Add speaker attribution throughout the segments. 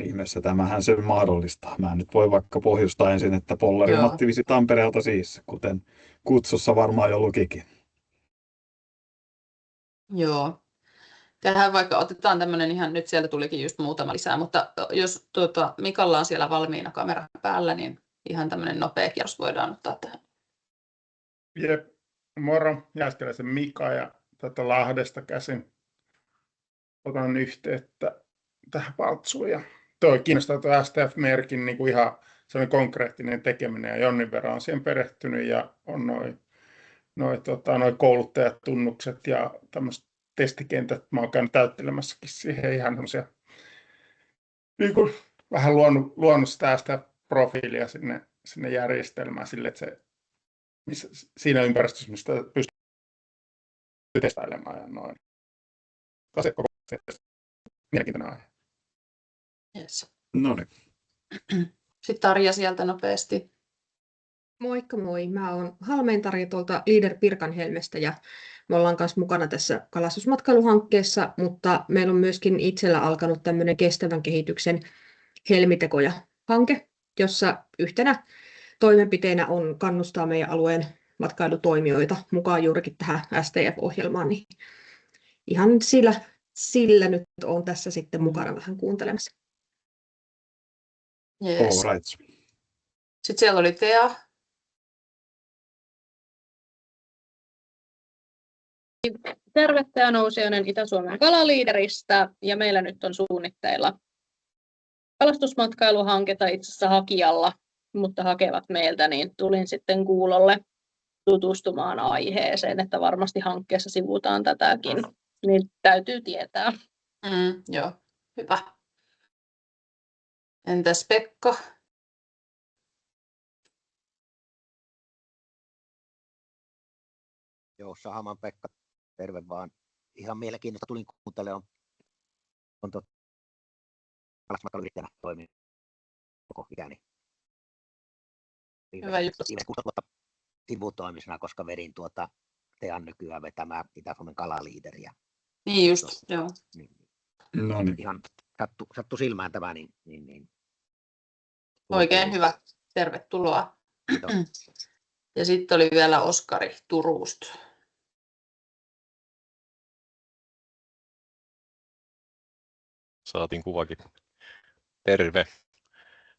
Speaker 1: ihmeessä tämähän sen mahdollistaa. Mä nyt voi vaikka pohjustaa ensin, että Pollari
Speaker 2: Joo.
Speaker 1: Matti visi Tampereelta siis, kuten kutsussa varmaan jo lukikin.
Speaker 2: Joo. Tähän vaikka otetaan tämmöinen ihan, nyt sieltä tulikin just muutama lisää, mutta jos Mikalla on siellä valmiina kamera päällä, niin ihan tämmöinen nopea kierros voidaan ottaa tähän.
Speaker 3: Jep, moro, Jääskeläisen Mika ja tätä Lahdesta käsin. Otan yhteyttä tähän Paltsuun ja kiinnostaa tuo STF-merkin niin kuin ihan sellainen konkreettinen tekeminen ja jonnin verran on siihen perehtynyt ja on noi kouluttajatunnukset ja tämmöiset testikentät. Mä oon käynyt täyttelemässäkin siihen ihan semmoisia niin kuin vähän luonut sitä profiilia sinne järjestelmään sille, että se siinä ympäristössä, mistä pystyy testailemaan ja noin. Se koko mielenkiintoinen aihe.
Speaker 2: Yes.
Speaker 1: No niin.
Speaker 2: Sitten Tarja sieltä nopeasti.
Speaker 4: Moikka moi, mä oon Halmeen Tarja tuolta Leader Pirkanhelmestä ja me ollaan kanssa mukana tässä kalastusmatkailuhankkeessa, mutta meillä on myöskin itsellä alkanut tämmöinen kestävän kehityksen Helmiteko-hanke, jossa yhtenä toimenpiteenä on kannustaa meidän alueen matkailutoimijoita mukaan juurikin tähän STF-ohjelmaan, niin ihan sillä nyt on tässä sitten mukana vähän kuuntelemassa.
Speaker 2: Yes.
Speaker 1: All right.
Speaker 2: Sitten siellä oli Tea.
Speaker 5: Terve, Tea Nousiainen Itä-Suomen kalaliideristä ja meillä nyt on suunnitteilla kalastusmatkailuhanketta itse asiassa hakijalla, mutta hakevat meiltä, niin tulin sitten kuulolle tutustumaan aiheeseen, että varmasti hankkeessa sivutaan tätäkin, niin täytyy tietää.
Speaker 2: Joo, hyvä. Entäs Pekka?
Speaker 6: Joo, Sahaman Pekka, terve vaan. Ihan mielenkiintoista tulin kuuntelemaan. On kalastusmatkailuliikkeenä toiminut koko ikäni.
Speaker 2: Hyvä juttu.
Speaker 6: Viime 6 vuotta sivutoimisena, koska vedin Tean nykyään vetämää Itä-Suomen kalaliideriä.
Speaker 2: Niin just, joo.
Speaker 1: No niin.
Speaker 6: Ihan sattu silmään tämä. Niin.
Speaker 2: Oikein hyvä. Tervetuloa.
Speaker 6: Kiitos.
Speaker 2: Ja sitten oli vielä Oskari Turusta.
Speaker 7: Saatiin kuvakin. Terve.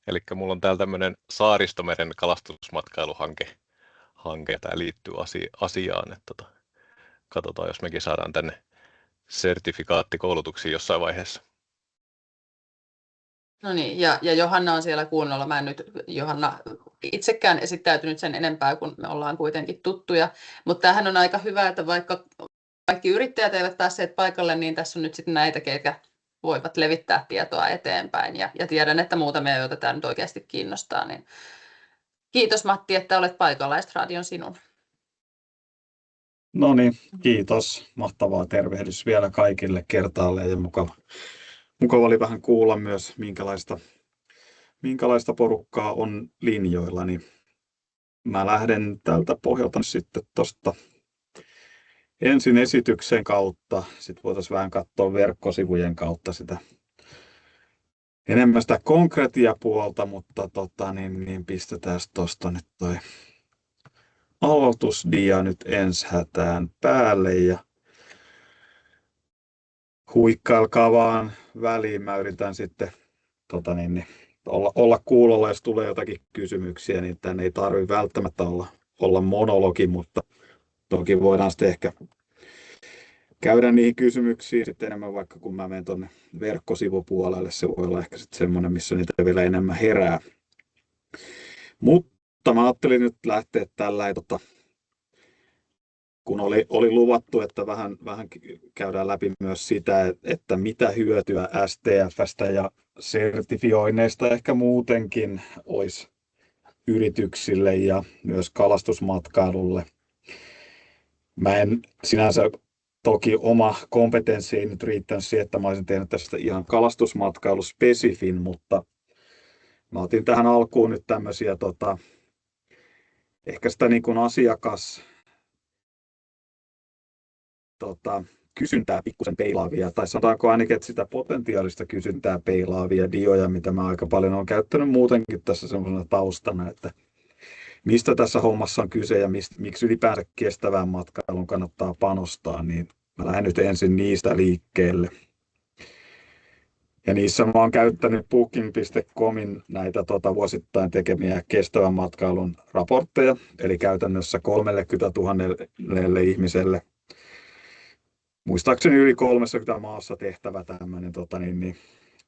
Speaker 7: Eli mulla on täällä tämmöinen Saaristomeren kalastusmatkailuhanke. Tämä liittyy asiaan. Että katsotaan, jos mekin saadaan tänne sertifikaattikoulutuksiin jossain vaiheessa.
Speaker 2: No niin, ja Johanna on siellä kuunnolla. Mä en nyt, Johanna, itsekään esittäytynyt sen enempää, kun me ollaan kuitenkin tuttuja. Mutta tämähän on aika hyvä, että vaikka kaikki yrittäjät eivät päässeet paikalle, niin tässä on nyt sitten näitä, ketkä voivat levittää tietoa eteenpäin. Ja tiedän, että muutamia, joita tämä nyt oikeasti kiinnostaa. Niin kiitos Matti, että olet paikalla. Estradio on sinun.
Speaker 1: No niin, kiitos. Mahtavaa tervehdys vielä kaikille kertaalleen ja mukava oli vähän kuulla myös, minkälaista porukkaa on linjoilla. Niin mä lähden tältä pohjalta sitten tuosta ensin esityksen kautta, sitten voitaisiin vähän katsoa verkkosivujen kautta sitä enemmän sitä konkretiapuolta, mutta niin pistetään tuosta nyt toi aloitusdia nyt ensi hätään päälle ja huikkailkaa vaan väliin. Mä yritän sitten olla kuulolla, jos tulee jotakin kysymyksiä, niin tänne ei tarvitse välttämättä olla monologi, mutta toki voidaan sitten ehkä käydä niihin kysymyksiin sitten enemmän, vaikka kun mä menen tuonne verkkosivupuolelle, se voi olla ehkä sitten semmoinen, missä niitä vielä enemmän herää. Mutta mä ajattelin nyt lähteä tällä, kun oli luvattu, että vähän käydään läpi myös sitä, että mitä hyötyä STF:stä ja sertifioinneista ehkä muutenkin olisi yrityksille ja myös kalastusmatkailulle. Mä en sinänsä toki oma kompetenssi ei nyt riittänyt siihen, että mä olisin tehnyt tästä ihan kalastusmatkailuspesifin, mutta mä otin tähän alkuun nyt tämmöisiä ehkä sitä niin kuin kysyntää pikkusen peilaavia, tai sanotaanko ainakin, että sitä potentiaalista kysyntää peilaavia dioja, mitä mä aika paljon olen käyttänyt muutenkin tässä semmoisena taustana, että mistä tässä hommassa on kyse ja miksi ylipäänsä kestävään matkailuun kannattaa panostaa, niin mä lähden nyt ensin niistä liikkeelle. Ja niissä mä oon käyttänyt Booking.comin näitä vuosittain tekemiä kestävän matkailun raportteja, eli käytännössä 30 000 ihmiselle. Muistaakseni yli 30 maassa tehtävä tämmöinen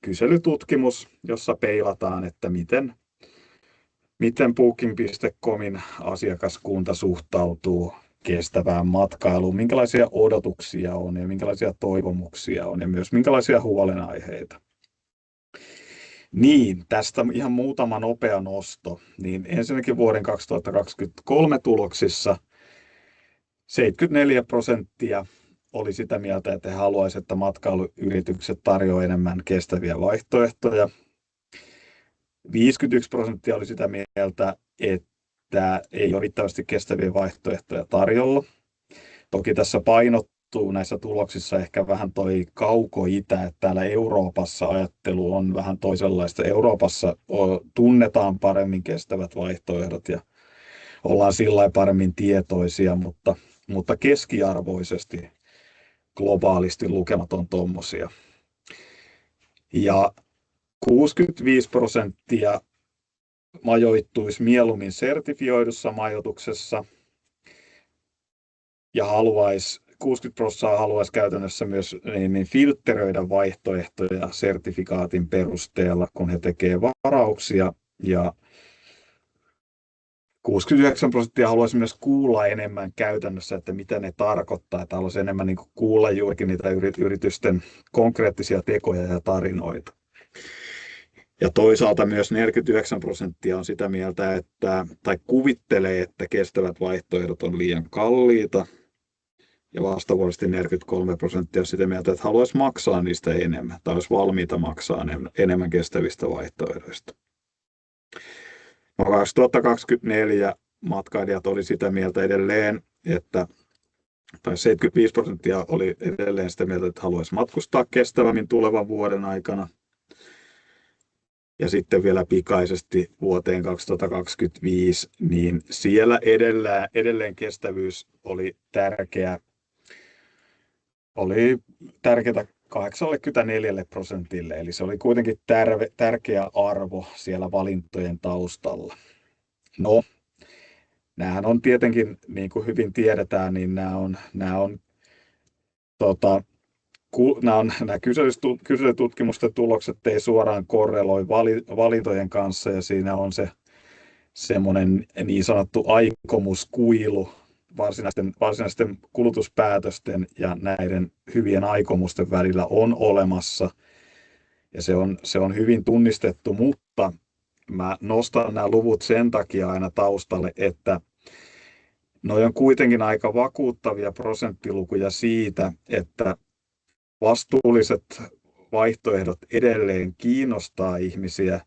Speaker 1: kyselytutkimus, jossa peilataan, että miten Booking.comin asiakaskunta suhtautuu kestävään matkailuun, minkälaisia odotuksia on ja minkälaisia toivomuksia on ja myös minkälaisia huolenaiheita. Niin, tästä ihan muutama nopea nosto. Niin ensinnäkin vuoden 2023 tuloksissa 74% oli sitä mieltä, että he haluaisivat, että matkailuyritykset tarjoavat enemmän kestäviä vaihtoehtoja. 51% oli sitä mieltä, että ei ole riittävästi kestäviä vaihtoehtoja tarjolla. Toki tässä painottuu näissä tuloksissa ehkä vähän toi kauko-itä, että täällä Euroopassa ajattelu on vähän toisenlaista. Euroopassa tunnetaan paremmin kestävät vaihtoehdot ja ollaan sillä paremmin tietoisia, mutta keskiarvoisesti globaalisti lukemat on tommosia. Ja 65% majoittuisi mieluummin sertifioidussa majoituksessa ja 60% haluaisi käytännössä myös filtteröidä vaihtoehtoja sertifikaatin perusteella, kun he tekevät varauksia, ja 69% haluaisi myös kuulla enemmän käytännössä, että mitä ne tarkoittaa, että haluaisi enemmän kuulla juurikin niitä yritysten konkreettisia tekoja ja tarinoita. Ja toisaalta myös 49% on sitä mieltä, tai kuvittelee, että kestävät vaihtoehdot on liian kalliita. Ja vastavuoroisesti 43% on sitä mieltä, että haluaisi maksaa niistä enemmän, tai olisi valmiita maksaa enemmän kestävistä vaihtoehdoista. 2024 matkailijat oli sitä mieltä edelleen, tai 75% oli edelleen sitä mieltä, että haluaisi matkustaa kestävämmin tulevan vuoden aikana. Ja sitten vielä pikaisesti vuoteen 2025, niin siellä edelleen kestävyys oli tärkeä. Oli tärkeää 84%, eli se oli kuitenkin tärkeä arvo siellä valintojen taustalla. No, nämähän on tietenkin, niin kuin hyvin tiedetään, niin nämä kyselytutkimusten tulokset ei suoraan korreloi valintojen kanssa, ja siinä on se semmoinen niin sanottu aikomuskuilu varsinaisten kulutuspäätösten ja näiden hyvien aikomusten välillä on olemassa, ja se on hyvin tunnistettu, mutta mä nostan nämä luvut sen takia aina taustalle, että noi on kuitenkin aika vakuuttavia prosenttilukuja siitä, että vastuulliset vaihtoehdot edelleen kiinnostaa ihmisiä,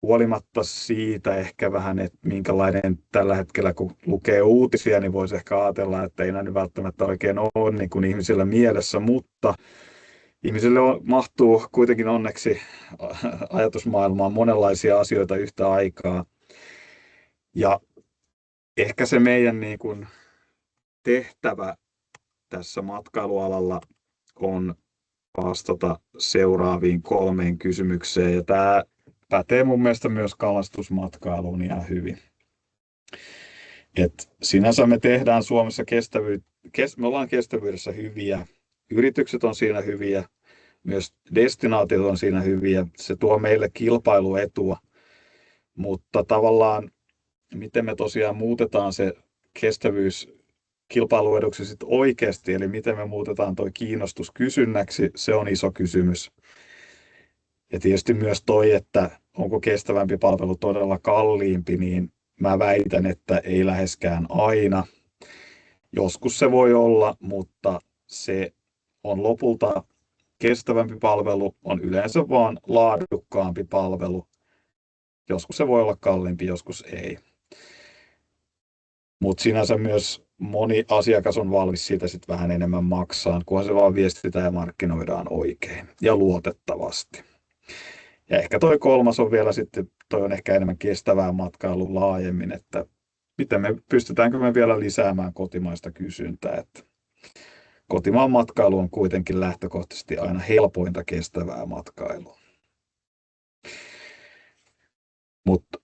Speaker 1: huolimatta siitä ehkä vähän, että minkälainen tällä hetkellä, kun lukee uutisia, niin voisi ehkä ajatella, että ei näin välttämättä oikein ole niin kuin ihmisillä mielessä, mutta ihmisille mahtuu kuitenkin onneksi ajatusmaailmaan monenlaisia asioita yhtä aikaa. Ja ehkä se meidän niin kuin tehtävä tässä matkailualalla on vastata seuraaviin 3 kysymykseen, ja tämä pätee mun mielestä myös kalastusmatkailuun ihan hyvin. Sinänsä me tehdään Suomessa me ollaan kestävyydessä hyviä, yritykset on siinä hyviä, myös destinaatiot on siinä hyviä, se tuo meille kilpailuetua, mutta tavallaan miten me tosiaan muutetaan se kestävyys kilpailueduksi sit oikeasti, eli miten me muutetaan tuo kiinnostus kysynnäksi, se on iso kysymys. Ja tietysti myös toi, että onko kestävämpi palvelu todella kalliimpi, niin mä väitän, että ei läheskään aina. Joskus se voi olla, mutta se on lopulta kestävämpi palvelu, on yleensä vaan laadukkaampi palvelu. Joskus se voi olla kalliimpi, joskus ei. Mutta sinänsä myös moni asiakas on valmis siitä sitten vähän enemmän maksaa, kunhan se vaan viestitään ja markkinoidaan oikein ja luotettavasti. Ja ehkä toi kolmas on vielä sitten, toi on ehkä enemmän kestävää matkailua laajemmin, että pystytäänkö me vielä lisäämään kotimaista kysyntää, että kotimaan matkailu on kuitenkin lähtökohtaisesti aina helpointa kestävää matkailua. Mutta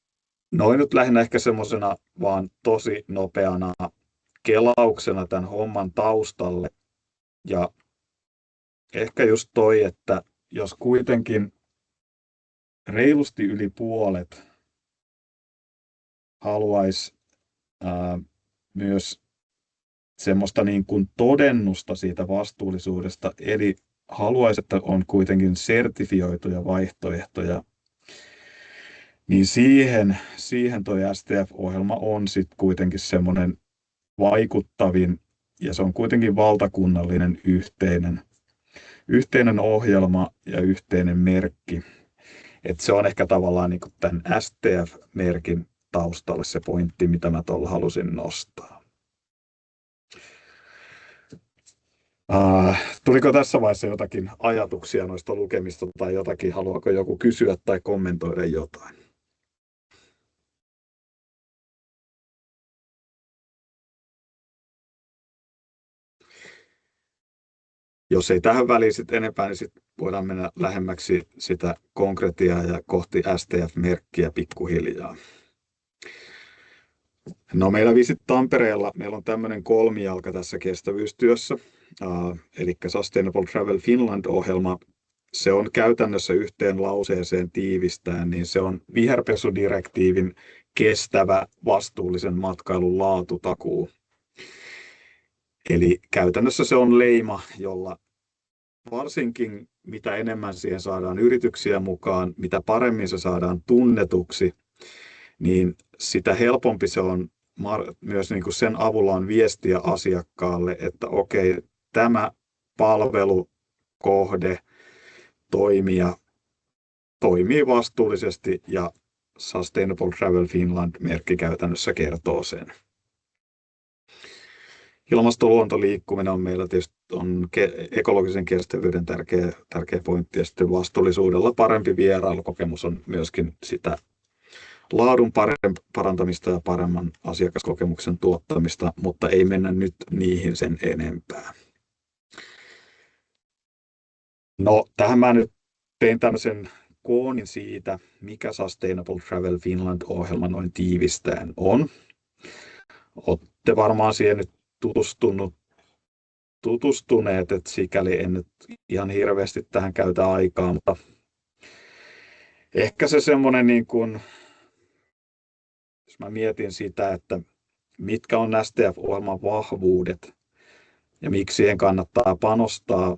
Speaker 1: noin nyt lähinnä ehkä semmoisena vaan tosi nopeana kelauksena tämän homman taustalle. Ja ehkä just toi, että jos kuitenkin reilusti yli puolet haluaisi myös semmoista niin kuin todennusta siitä vastuullisuudesta, eli haluaisi, että on kuitenkin sertifioituja vaihtoehtoja, niin siihen toi STF-ohjelma on sitten kuitenkin semmoinen vaikuttavin, ja se on kuitenkin valtakunnallinen yhteinen ohjelma ja yhteinen merkki. Et se on ehkä tavallaan niin kuin tämän STF-merkin taustalle se pointti, mitä mä tuolla halusin nostaa. Tuliko tässä vaiheessa jotakin ajatuksia noista lukemista tai jotakin? Haluaako joku kysyä tai kommentoida jotain? Jos ei tähän väliin sitten enempää, niin sitten voidaan mennä lähemmäksi sitä konkretiaa ja kohti STF-merkkiä pikkuhiljaa. No meillä Visit Tampereella meillä on tämmöinen kolmijalka tässä kestävyystyössä, eli Sustainable Travel Finland-ohjelma. Se on käytännössä yhteen lauseeseen tiivistään, niin se on viherpesudirektiivin kestävä vastuullisen matkailun laatutakuu. Eli käytännössä se on leima, jolla varsinkin mitä enemmän siihen saadaan yrityksiä mukaan, mitä paremmin se saadaan tunnetuksi, niin sitä helpompi se on myös niin kuin sen avulla on viestiä asiakkaalle, että okei, tämä palvelukohde, toimija toimii vastuullisesti ja Sustainable Travel Finland-merkki käytännössä kertoo sen. Ilmasto-luontoliikkuminen on meillä tietysti ekologisen kestävyyden tärkeä pointti, ja sitten vastuullisuudella parempi vierailukokemus on myöskin sitä laadun parantamista ja paremman asiakaskokemuksen tuottamista, mutta ei mennä nyt niihin sen enempää. No, tähän mä nyt tein tämmöisen koonin siitä, mikä Sustainable Travel Finland-ohjelma noin tiivistäen on. Olette varmaan siihen nyt tutustuneet, että sikäli en nyt ihan hirveästi tähän käytä aikaa, mutta ehkä se semmoinen, niin kuin, jos mä mietin sitä, että mitkä on STF-ohjelman vahvuudet ja miksi siihen kannattaa panostaa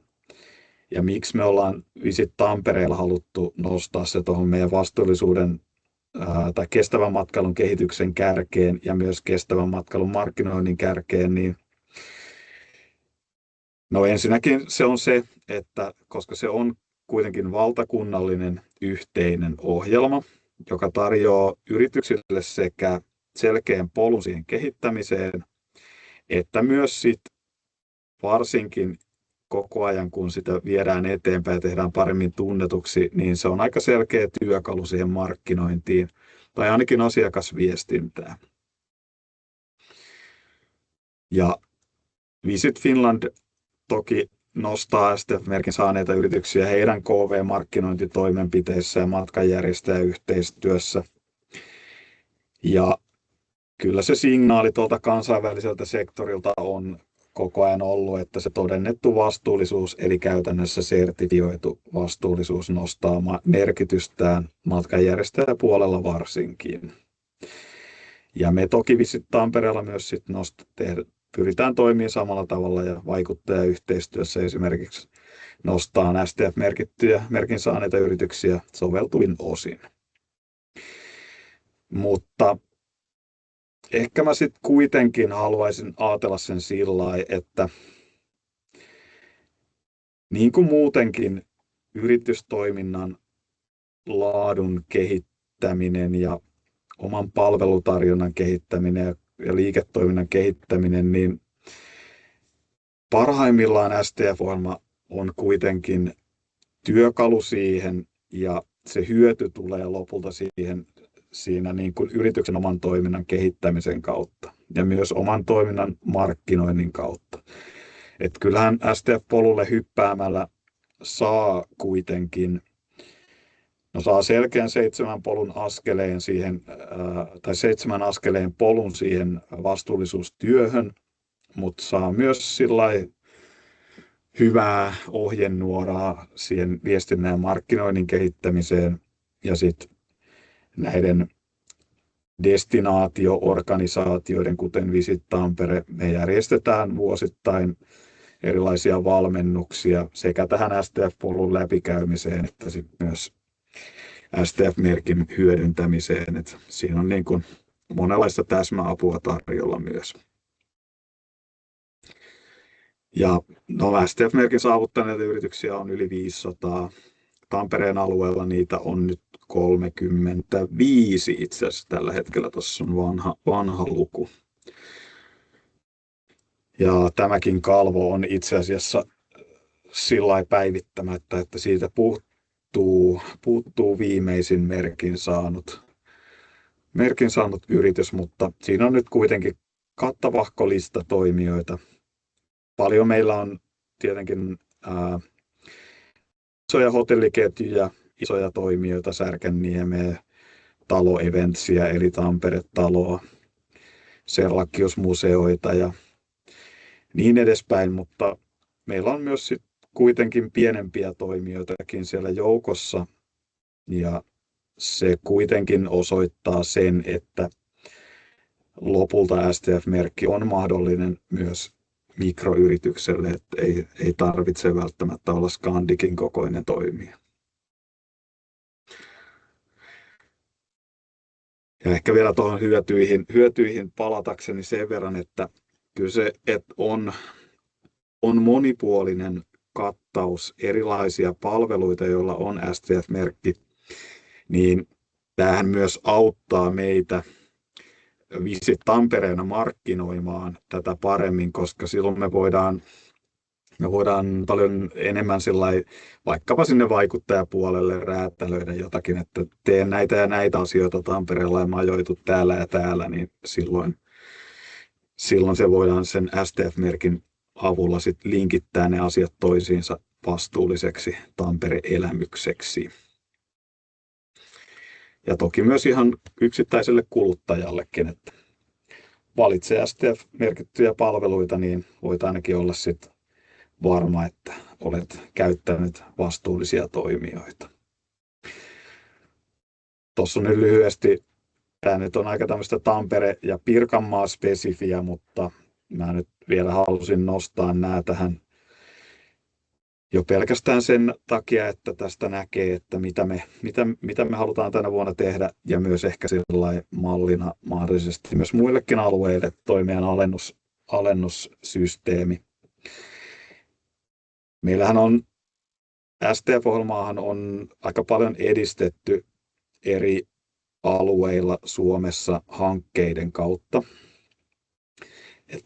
Speaker 1: ja miksi me ollaan Visit Tampereella haluttu nostaa se tuohon meidän vastuullisuuden tai kestävän matkailun kehityksen kärkeen ja myös kestävän matkailun markkinoinnin kärkeen, niin no ensinnäkin se on se, että koska se on kuitenkin valtakunnallinen yhteinen ohjelma, joka tarjoaa yrityksille sekä selkeän polun siihen kehittämiseen, että myös sit varsinkin koko ajan, kun sitä viedään eteenpäin ja tehdään paremmin tunnetuksi, niin se on aika selkeä työkalu siihen markkinointiin tai ainakin asiakasviestintään. Ja Visit Finland toki nostaa STF-merkin saaneita yrityksiä heidän KV-markkinointitoimenpiteissä ja matkanjärjestäjäyhteistyössä. Ja kyllä se signaali tuolta kansainväliseltä sektorilta on koko ajan ollut, että se todennettu vastuullisuus, eli käytännössä sertifioitu vastuullisuus nostaa merkitystään matkanjärjestäjäpuolella varsinkin. Ja me toki Visit Tampereella myös sit pyritään toimimaan samalla tavalla ja vaikuttajayhteistyössä esimerkiksi nostaa STF-merkittyjä merkin saaneita yrityksiä soveltuvin osin. Mutta ehkä mä sitten kuitenkin haluaisin ajatella sen sillä lailla, että niin kuin muutenkin yritystoiminnan laadun kehittäminen ja oman palvelutarjonnan kehittäminen ja ja liiketoiminnan kehittäminen, niin parhaimmillaan STF-ohjelma on kuitenkin työkalu siihen, ja se hyöty tulee lopulta siinä niin kuin yrityksen oman toiminnan kehittämisen kautta ja myös oman toiminnan markkinoinnin kautta. Et kyllähän STF-polulle hyppäämällä saa kuitenkin saa selkeän 7 polun askeleen siihen, tai 7 askeleen polun siihen vastuullisuustyöhön, mutta saa myös sillai hyvää ohjenuoraa siihen viestinnän ja markkinoinnin kehittämiseen ja sitten näiden destinaatio-organisaatioiden, kuten Visit Tampere, me järjestetään vuosittain erilaisia valmennuksia sekä tähän STF-polun läpikäymiseen että sitten myös STF-merkin hyödyntämiseen. Et siinä on niin kuin monenlaista täsmäapua tarjolla myös. Ja STF-merkin saavuttaneita yrityksiä on yli 500. Tampereen alueella niitä on nyt 35 itse asiassa tällä hetkellä. Tuossa on vanha luku. Ja tämäkin kalvo on itse asiassa sillä päivittämättä, että siitä puuttuu viimeisin merkin saanut yritys, mutta siinä on nyt kuitenkin kattavahko lista toimijoita. Paljon meillä on tietenkin isoja hotelliketjuja, isoja toimijoita, Särkänniemeä, Talo Eventsia eli Tampere-taloa, Serlachius-museoita ja niin edespäin, mutta meillä on myös sit kuitenkin pienempiä toimijoitakin siellä joukossa ja se kuitenkin osoittaa sen, että lopulta STF-merkki on mahdollinen myös mikroyritykselle, että ei tarvitse välttämättä olla Scandikin kokoinen toimija. Ja ehkä vielä tuohon hyötyihin palatakseni sen verran, että kyllä se, että on monipuolinen kattaus erilaisia palveluita, joilla on STF-merkki, niin tämähän myös auttaa meitä Visit Tampereena markkinoimaan tätä paremmin, koska silloin me voidaan paljon enemmän vaikkapa sinne vaikuttajapuolelle räätälöidä jotakin, että teen näitä ja näitä asioita Tampereella ja majoitu täällä ja täällä, niin silloin se voidaan sen STF-merkin avulla sit linkittää ne asiat toisiinsa vastuulliseksi Tampere-elämykseksi. Ja toki myös ihan yksittäiselle kuluttajallekin, että valitsee STF-merkittyjä palveluita, niin voit ainakin olla sit varma, että olet käyttänyt vastuullisia toimijoita. Tuossa nyt lyhyesti, tämä nyt on aika tämmöistä Tampere- ja Pirkanmaa-spesifiä, mutta mä nyt vielä halusin nostaa nämä tähän jo pelkästään sen takia, että tästä näkee, että mitä me halutaan tänä vuonna tehdä ja myös ehkä sillä mallina mahdollisesti myös muillekin alueille toimijan alennussysteemi. Meillähän on STF-ohjelmaahan on aika paljon edistetty eri alueilla Suomessa hankkeiden kautta.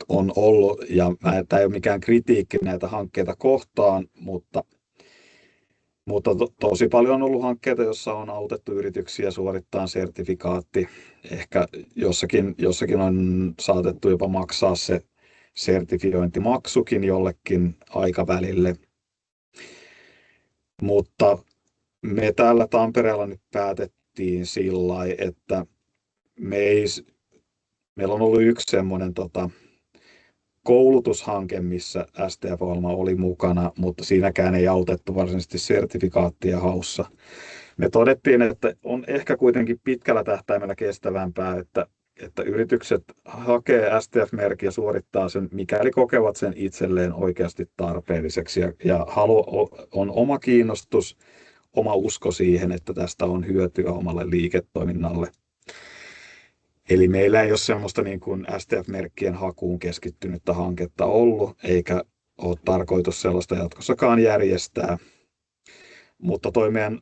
Speaker 1: On ollut, ja tämä ei ole mikään kritiikki näitä hankkeita kohtaan, mutta tosi paljon on ollut hankkeita, joissa on autettu yrityksiä suorittamaan sertifikaatti. Ehkä jossakin on saatettu jopa maksaa se sertifiointimaksukin jollekin aikavälille. Mutta me täällä Tampereella nyt päätettiin sillä lailla, että meillä on ollut yksi semmoinen koulutushanke, missä STF-ohjelma oli mukana, mutta siinäkään ei autettu varsinaisesti sertifikaattia haussa. Me todettiin, että on ehkä kuitenkin pitkällä tähtäimellä kestävämpää, että yritykset hakee STF-merkin ja suorittaa sen, mikäli kokevat sen itselleen oikeasti tarpeelliseksi. Ja on oma kiinnostus, oma usko siihen, että tästä on hyötyä omalle liiketoiminnalle. Eli meillä ei ole sellaista niin kuin STF-merkkien hakuun keskittynyttä hanketta ollut, eikä ole tarkoitus sellaista jatkossakaan järjestää. Mutta toi meidän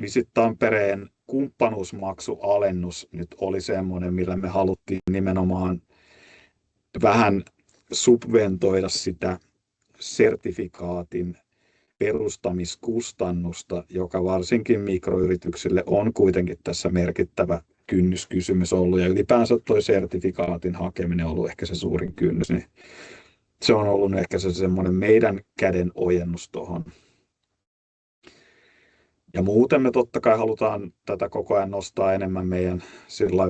Speaker 1: Visit Tampereen kumppanuusmaksualennus nyt oli semmoinen, millä me haluttiin nimenomaan vähän subventoida sitä sertifikaatin perustamiskustannusta, joka varsinkin mikroyrityksille on kuitenkin tässä merkittävä kynnyskysymys ollut, ja ylipäänsä tuo sertifikaatin hakeminen on ollut ehkä se suurin kynnys, niin se on ollut ehkä se semmoinen meidän käden ojennus tuohon. Ja muuten me totta kai halutaan tätä koko ajan nostaa enemmän meidän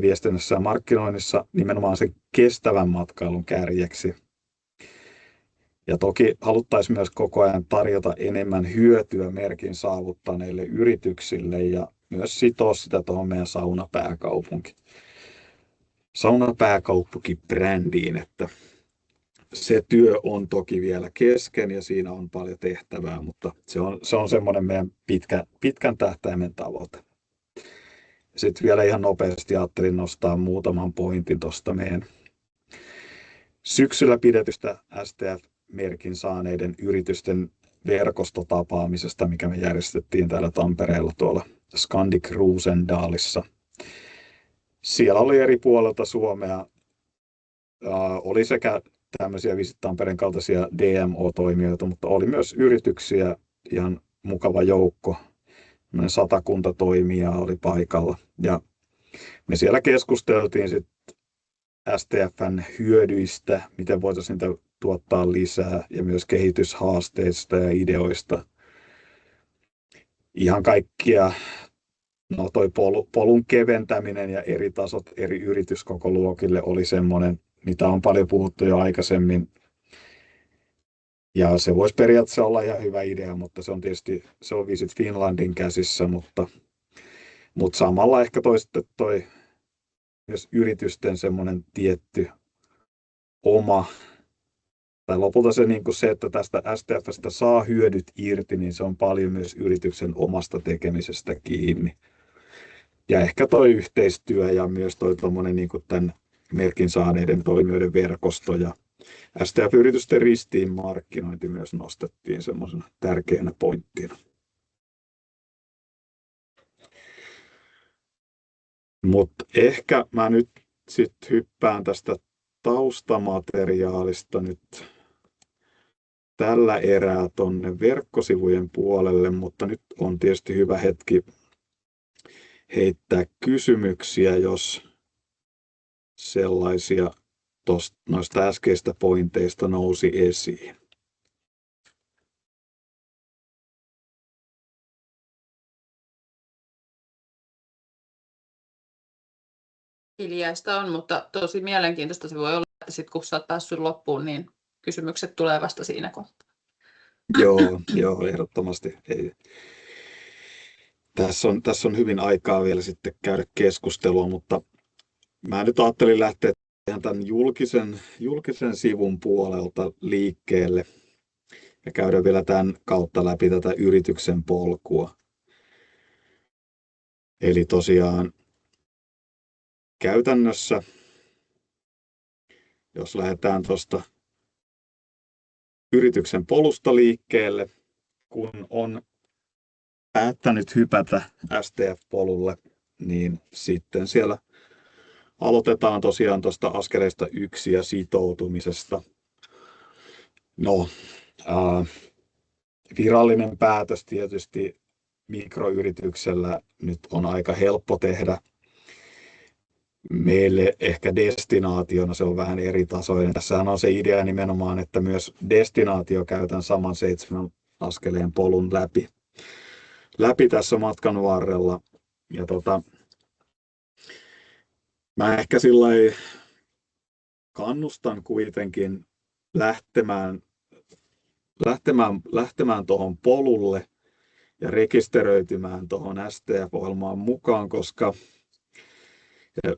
Speaker 1: viestinnässä ja markkinoinnissa nimenomaan sen kestävän matkailun kärjeksi. Ja toki haluttaisiin myös koko ajan tarjota enemmän hyötyä merkin saavuttaneille yrityksille ja myös sitoa sitä tuohon meidän saunapääkaupunki-brändiin, että se työ on toki vielä kesken ja siinä on paljon tehtävää, mutta se on semmoinen meidän pitkän tähtäimen tavoite. Sitten vielä ihan nopeasti ajattelin nostaa muutaman pointin tuosta meidän syksyllä pidetystä STF-merkin saaneiden yritysten verkostotapaamisesta, mikä me järjestettiin täällä Tampereella tuolla Scandic Roosendaalissa. Siellä oli eri puolilta Suomea, oli sekä tämmöisiä Visit Tampereen kaltaisia DMO-toimijoita, mutta oli myös yrityksiä, ihan mukava joukko. 100 toimijaa oli paikalla. Ja me siellä keskusteltiin sitten STF:n hyödyistä, miten voitaisiin niitä tuottaa lisää ja myös kehityshaasteista ja ideoista. Ihan kaikkia, no toi polun keventäminen ja eri tasot eri yrityskokoluokille oli semmoinen, mitä on paljon puhuttu jo aikaisemmin. Ja se voisi periaatteessa olla ihan hyvä idea, mutta se on tietysti Visit Finlandin käsissä, mutta samalla ehkä toi myös yritysten semmoinen tietty oma, tai lopulta se, että tästä STF:stä saa hyödyt irti, niin se on paljon myös yrityksen omasta tekemisestä kiinni. Ja ehkä toi yhteistyö ja myös toi tommonen niin kuin tämän merkin saaneiden toimijoiden verkosto ja STF-yritysten ristiin markkinointi myös nostettiin semmoisena tärkeänä pointtina. Mutta ehkä mä nyt sitten hyppään tästä taustamateriaalista nyt tällä erää tonne verkkosivujen puolelle, mutta nyt on tietysti hyvä hetki heittää kysymyksiä, jos sellaisia noista äskeistä pointeista nousi esiin.
Speaker 2: Hiljaista on, mutta tosi mielenkiintoista se voi olla, että sit kun sä oot päässyt loppuun, niin kysymykset tulee vasta siinä kohtaa.
Speaker 1: Joo, ehdottomasti. Ei. Tässä on hyvin aikaa vielä sitten käydä keskustelua, mutta mä nyt ajattelin lähteä ihan tämän julkisen sivun puolelta liikkeelle ja käydä vielä tämän kautta läpi tätä yrityksen polkua. Eli tosiaan käytännössä, jos lähdetään tuosta yrityksen polusta liikkeelle, kun on päättänyt hypätä STF-polulle, niin sitten siellä aloitetaan tosiaan tuosta askeleesta 1 ja sitoutumisesta. No, virallinen päätös tietysti mikroyrityksellä nyt on aika helppo tehdä. Meille ehkä destinaationa se on vähän eri tasoinen. Tässähän on se idea nimenomaan, että myös destinaatio käytän saman 7 askeleen polun läpi tässä matkan varrella. Ja mä ehkä sillai kannustan kuitenkin lähtemään tuohon polulle ja rekisteröitymään tuohon STF-ohjelmaan mukaan, koska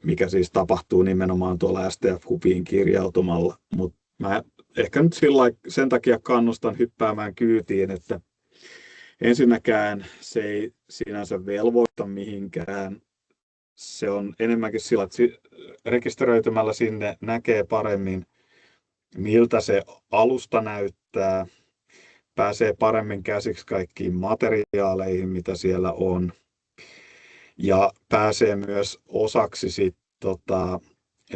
Speaker 1: mikä siis tapahtuu nimenomaan tuolla STF-hubiin kirjautumalla. Mutta mä ehkä nyt sen takia kannustan hyppäämään kyytiin, että ensinnäkään se ei sinänsä velvoita mihinkään. Se on enemmänkin sillä, että rekisteröitymällä sinne näkee paremmin, miltä se alusta näyttää, pääsee paremmin käsiksi kaikkiin materiaaleihin, mitä siellä on, ja pääsee myös osaksi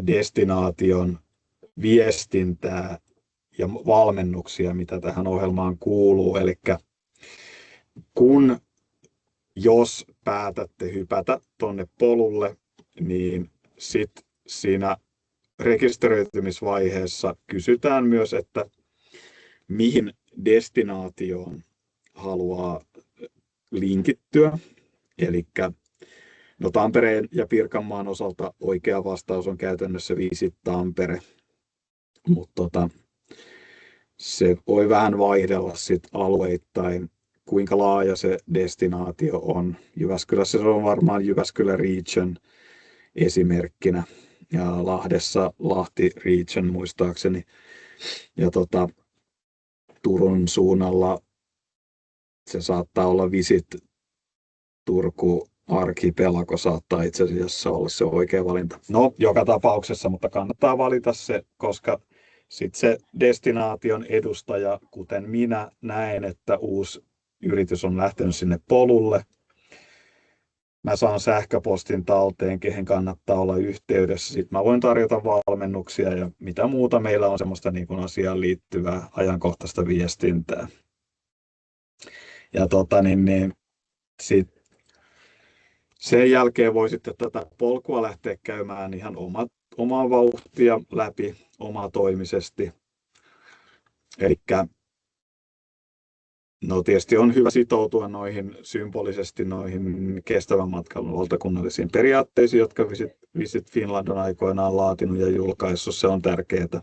Speaker 1: destinaation viestintää ja valmennuksia, mitä tähän ohjelmaan kuuluu. Eli jos päätätte hypätä tuonne polulle, niin sitten siinä rekisteröitymisvaiheessa kysytään myös, että mihin destinaatioon haluaa linkittyä. Eli no Tampereen ja Pirkanmaan osalta oikea vastaus on käytännössä Visit Tampere, mutta se voi vähän vaihdella sit alueittain, kuinka laaja se destinaatio on. Jyväskylässä se on varmaan Jyväskylä Region esimerkkinä ja Lahdessa Lahti Region muistaakseni. Ja Turun suunnalla se saattaa olla Visit Turku Archipelago saattaa itse asiassa olla se oikea valinta. No, joka tapauksessa, mutta kannattaa valita se, koska sitten se destinaation edustaja, kuten minä, näen, että uusi yritys on lähtenyt sinne polulle. Mä saan sähköpostin talteen, kehen kannattaa olla yhteydessä. Sitten mä voin tarjota valmennuksia ja mitä muuta meillä on semmoista niin kuin asiaan liittyvää ajankohtaista viestintää. Ja sit sen jälkeen voi sitten tätä polkua lähteä käymään ihan omaa vauhtia läpi omatoimisesti. Elikkä no tietysti on hyvä sitoutua symbolisesti noihin kestävän matkailun valtakunnallisiin periaatteisiin, jotka Visit Finland on aikoinaan laatinut ja julkaissut. Se on tärkeää.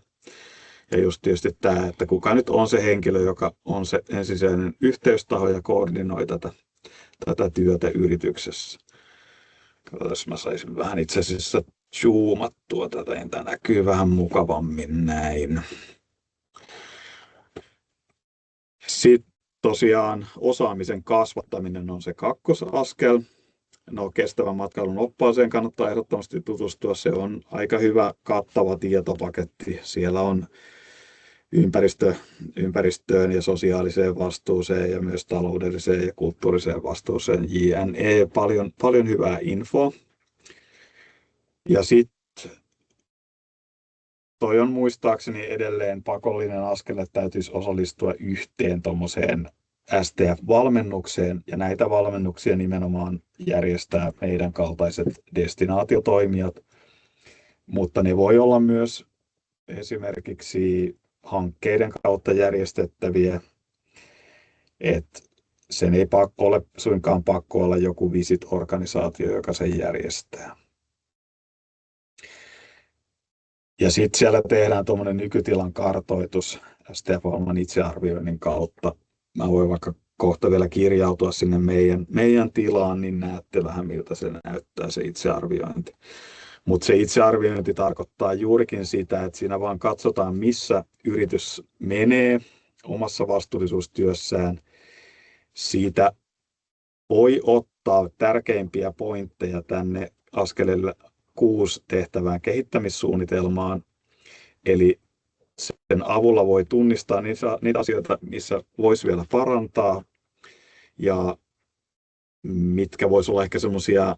Speaker 1: Ja just tietysti tämä, että kuka nyt on se henkilö, joka on se ensisijainen yhteystaho ja koordinoi tätä työtä yrityksessä. Jos mä saisin vähän itse asiassa zoomattua tätä, niin tämä näkyy vähän mukavammin näin. Sitten tosiaan osaamisen kasvattaminen on se kakkosaskel. No, kestävän matkailun oppaaseen kannattaa ehdottomasti tutustua. Se on aika hyvä kattava tietopaketti. Siellä on ympäristöön ja sosiaaliseen vastuuseen ja myös taloudelliseen ja kulttuuriseen vastuuseen JNE. Paljon hyvää infoa. Ja sitten toi on muistaakseni edelleen pakollinen askel, että täytyisi osallistua yhteen tuommoiseen STF-valmennukseen, ja näitä valmennuksia nimenomaan järjestää meidän kaltaiset destinaatiotoimijat, mutta ne voi olla myös esimerkiksi hankkeiden kautta järjestettäviä, että sen ei ole suinkaan pakko olla joku Visit-organisaatio, joka sen järjestää. Ja sitten siellä tehdään tuommoinen nykytilan kartoitus STF-ohjelman itsearvioinnin kautta. Mä voin vaikka kohta vielä kirjautua sinne meidän tilaan, niin näette vähän miltä se näyttää se itsearviointi. Mutta se itsearviointi tarkoittaa juurikin sitä, että siinä vaan katsotaan, missä yritys menee omassa vastuullisuustyössään. Siitä voi ottaa tärkeimpiä pointteja tänne askelelle 6 tehtävään kehittämissuunnitelmaan. Eli sen avulla voi tunnistaa niitä asioita, missä voisi vielä parantaa ja mitkä voisi olla ehkä semmoisia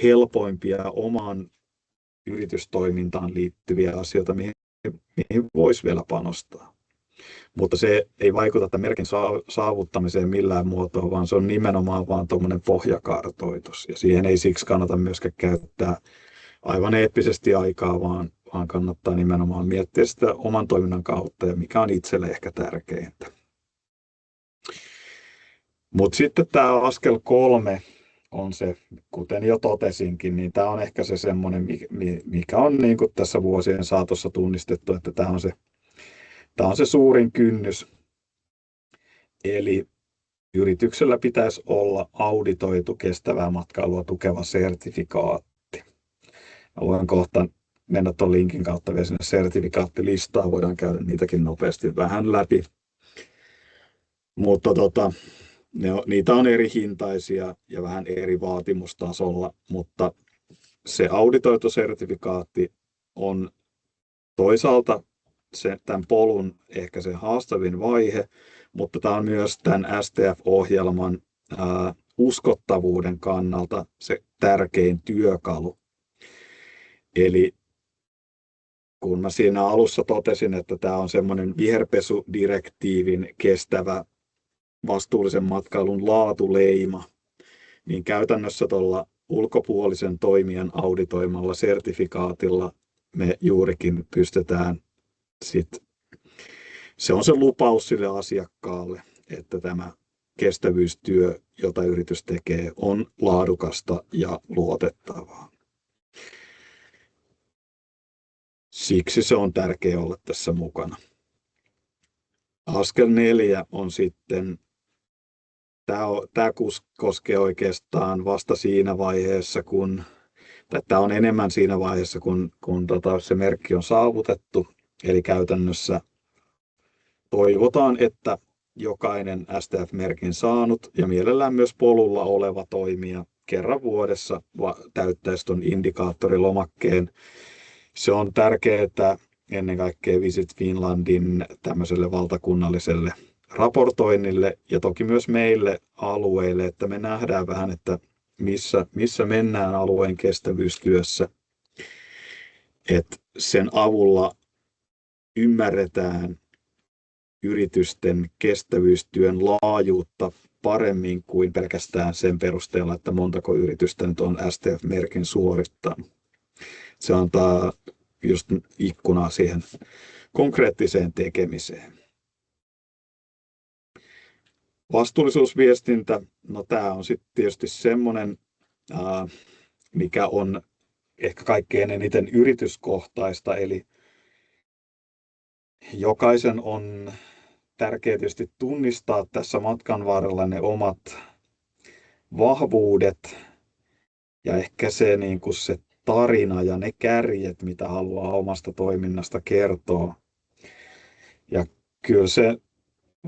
Speaker 1: helpoimpia omaan yritystoimintaan liittyviä asioita, mihin voisi vielä panostaa. Mutta se ei vaikuta tämän merkin saavuttamiseen millään muotoa, vaan se on nimenomaan vaan tuommoinen pohjakartoitus. Ja siihen ei siksi kannata myöskään käyttää aivan eeppisesti aikaa, vaan kannattaa nimenomaan miettiä sitä oman toiminnan kautta ja mikä on itselle ehkä tärkeintä. Mutta sitten tämä askel 3 on se, kuten jo totesinkin, niin tämä on ehkä se semmoinen, mikä on niin kuin tässä vuosien saatossa tunnistettu, että tämä on se suurin kynnys. Eli yrityksellä pitäisi olla auditoitu kestävää matkailua tukeva sertifikaatti. Mä voin kohta mennä tuon linkin kautta vielä sinne sertifikaattilistaan, voidaan käydä niitäkin nopeasti vähän läpi. Mutta niitä on eri hintaisia ja vähän eri vaatimustasolla, mutta se auditoitu sertifikaatti on toisaalta tämän polun ehkä se haastavin vaihe, mutta tämä on myös tämän STF-ohjelman uskottavuuden kannalta se tärkein työkalu. Eli kun mä siinä alussa totesin, että tämä on semmoinen viherpesudirektiivin kestävä vastuullisen matkailun laatuleima, niin käytännössä tuolla ulkopuolisen toimijan auditoimalla sertifikaatilla me juurikin pystytään se on se lupaus sille asiakkaalle, että tämä kestävyystyö, jota yritys tekee, on laadukasta ja luotettavaa. Siksi se on tärkeää olla tässä mukana. Askel 4 on sitten, tämä koskee oikeastaan vasta siinä vaiheessa, tämä on enemmän siinä vaiheessa, kun se merkki on saavutettu. Eli käytännössä toivotaan, että jokainen STF-merkin saanut ja mielellään myös polulla oleva toimija kerran vuodessa täyttäisi tuon indikaattorilomakkeen. Se on tärkeää ennen kaikkea Visit Finlandin tämmöiselle valtakunnalliselle raportoinnille ja toki myös meille alueille, että me nähdään vähän, että missä mennään alueen kestävyystyössä. Että sen avulla ymmärretään yritysten kestävyystyön laajuutta paremmin kuin pelkästään sen perusteella, että montako yritystä nyt on STF-merkin suorittanut. Se antaa just ikkunaa siihen konkreettiseen tekemiseen. Vastuullisuusviestintä, no tämä on sitten tietysti semmoinen, mikä on ehkä kaikkein eniten yrityskohtaista, eli jokaisen on tärkeää tietysti tunnistaa tässä matkan varrella ne omat vahvuudet ja ehkä se, niin kuin se tarina ja ne kärjet, mitä haluaa omasta toiminnasta kertoa. Ja kyllä se,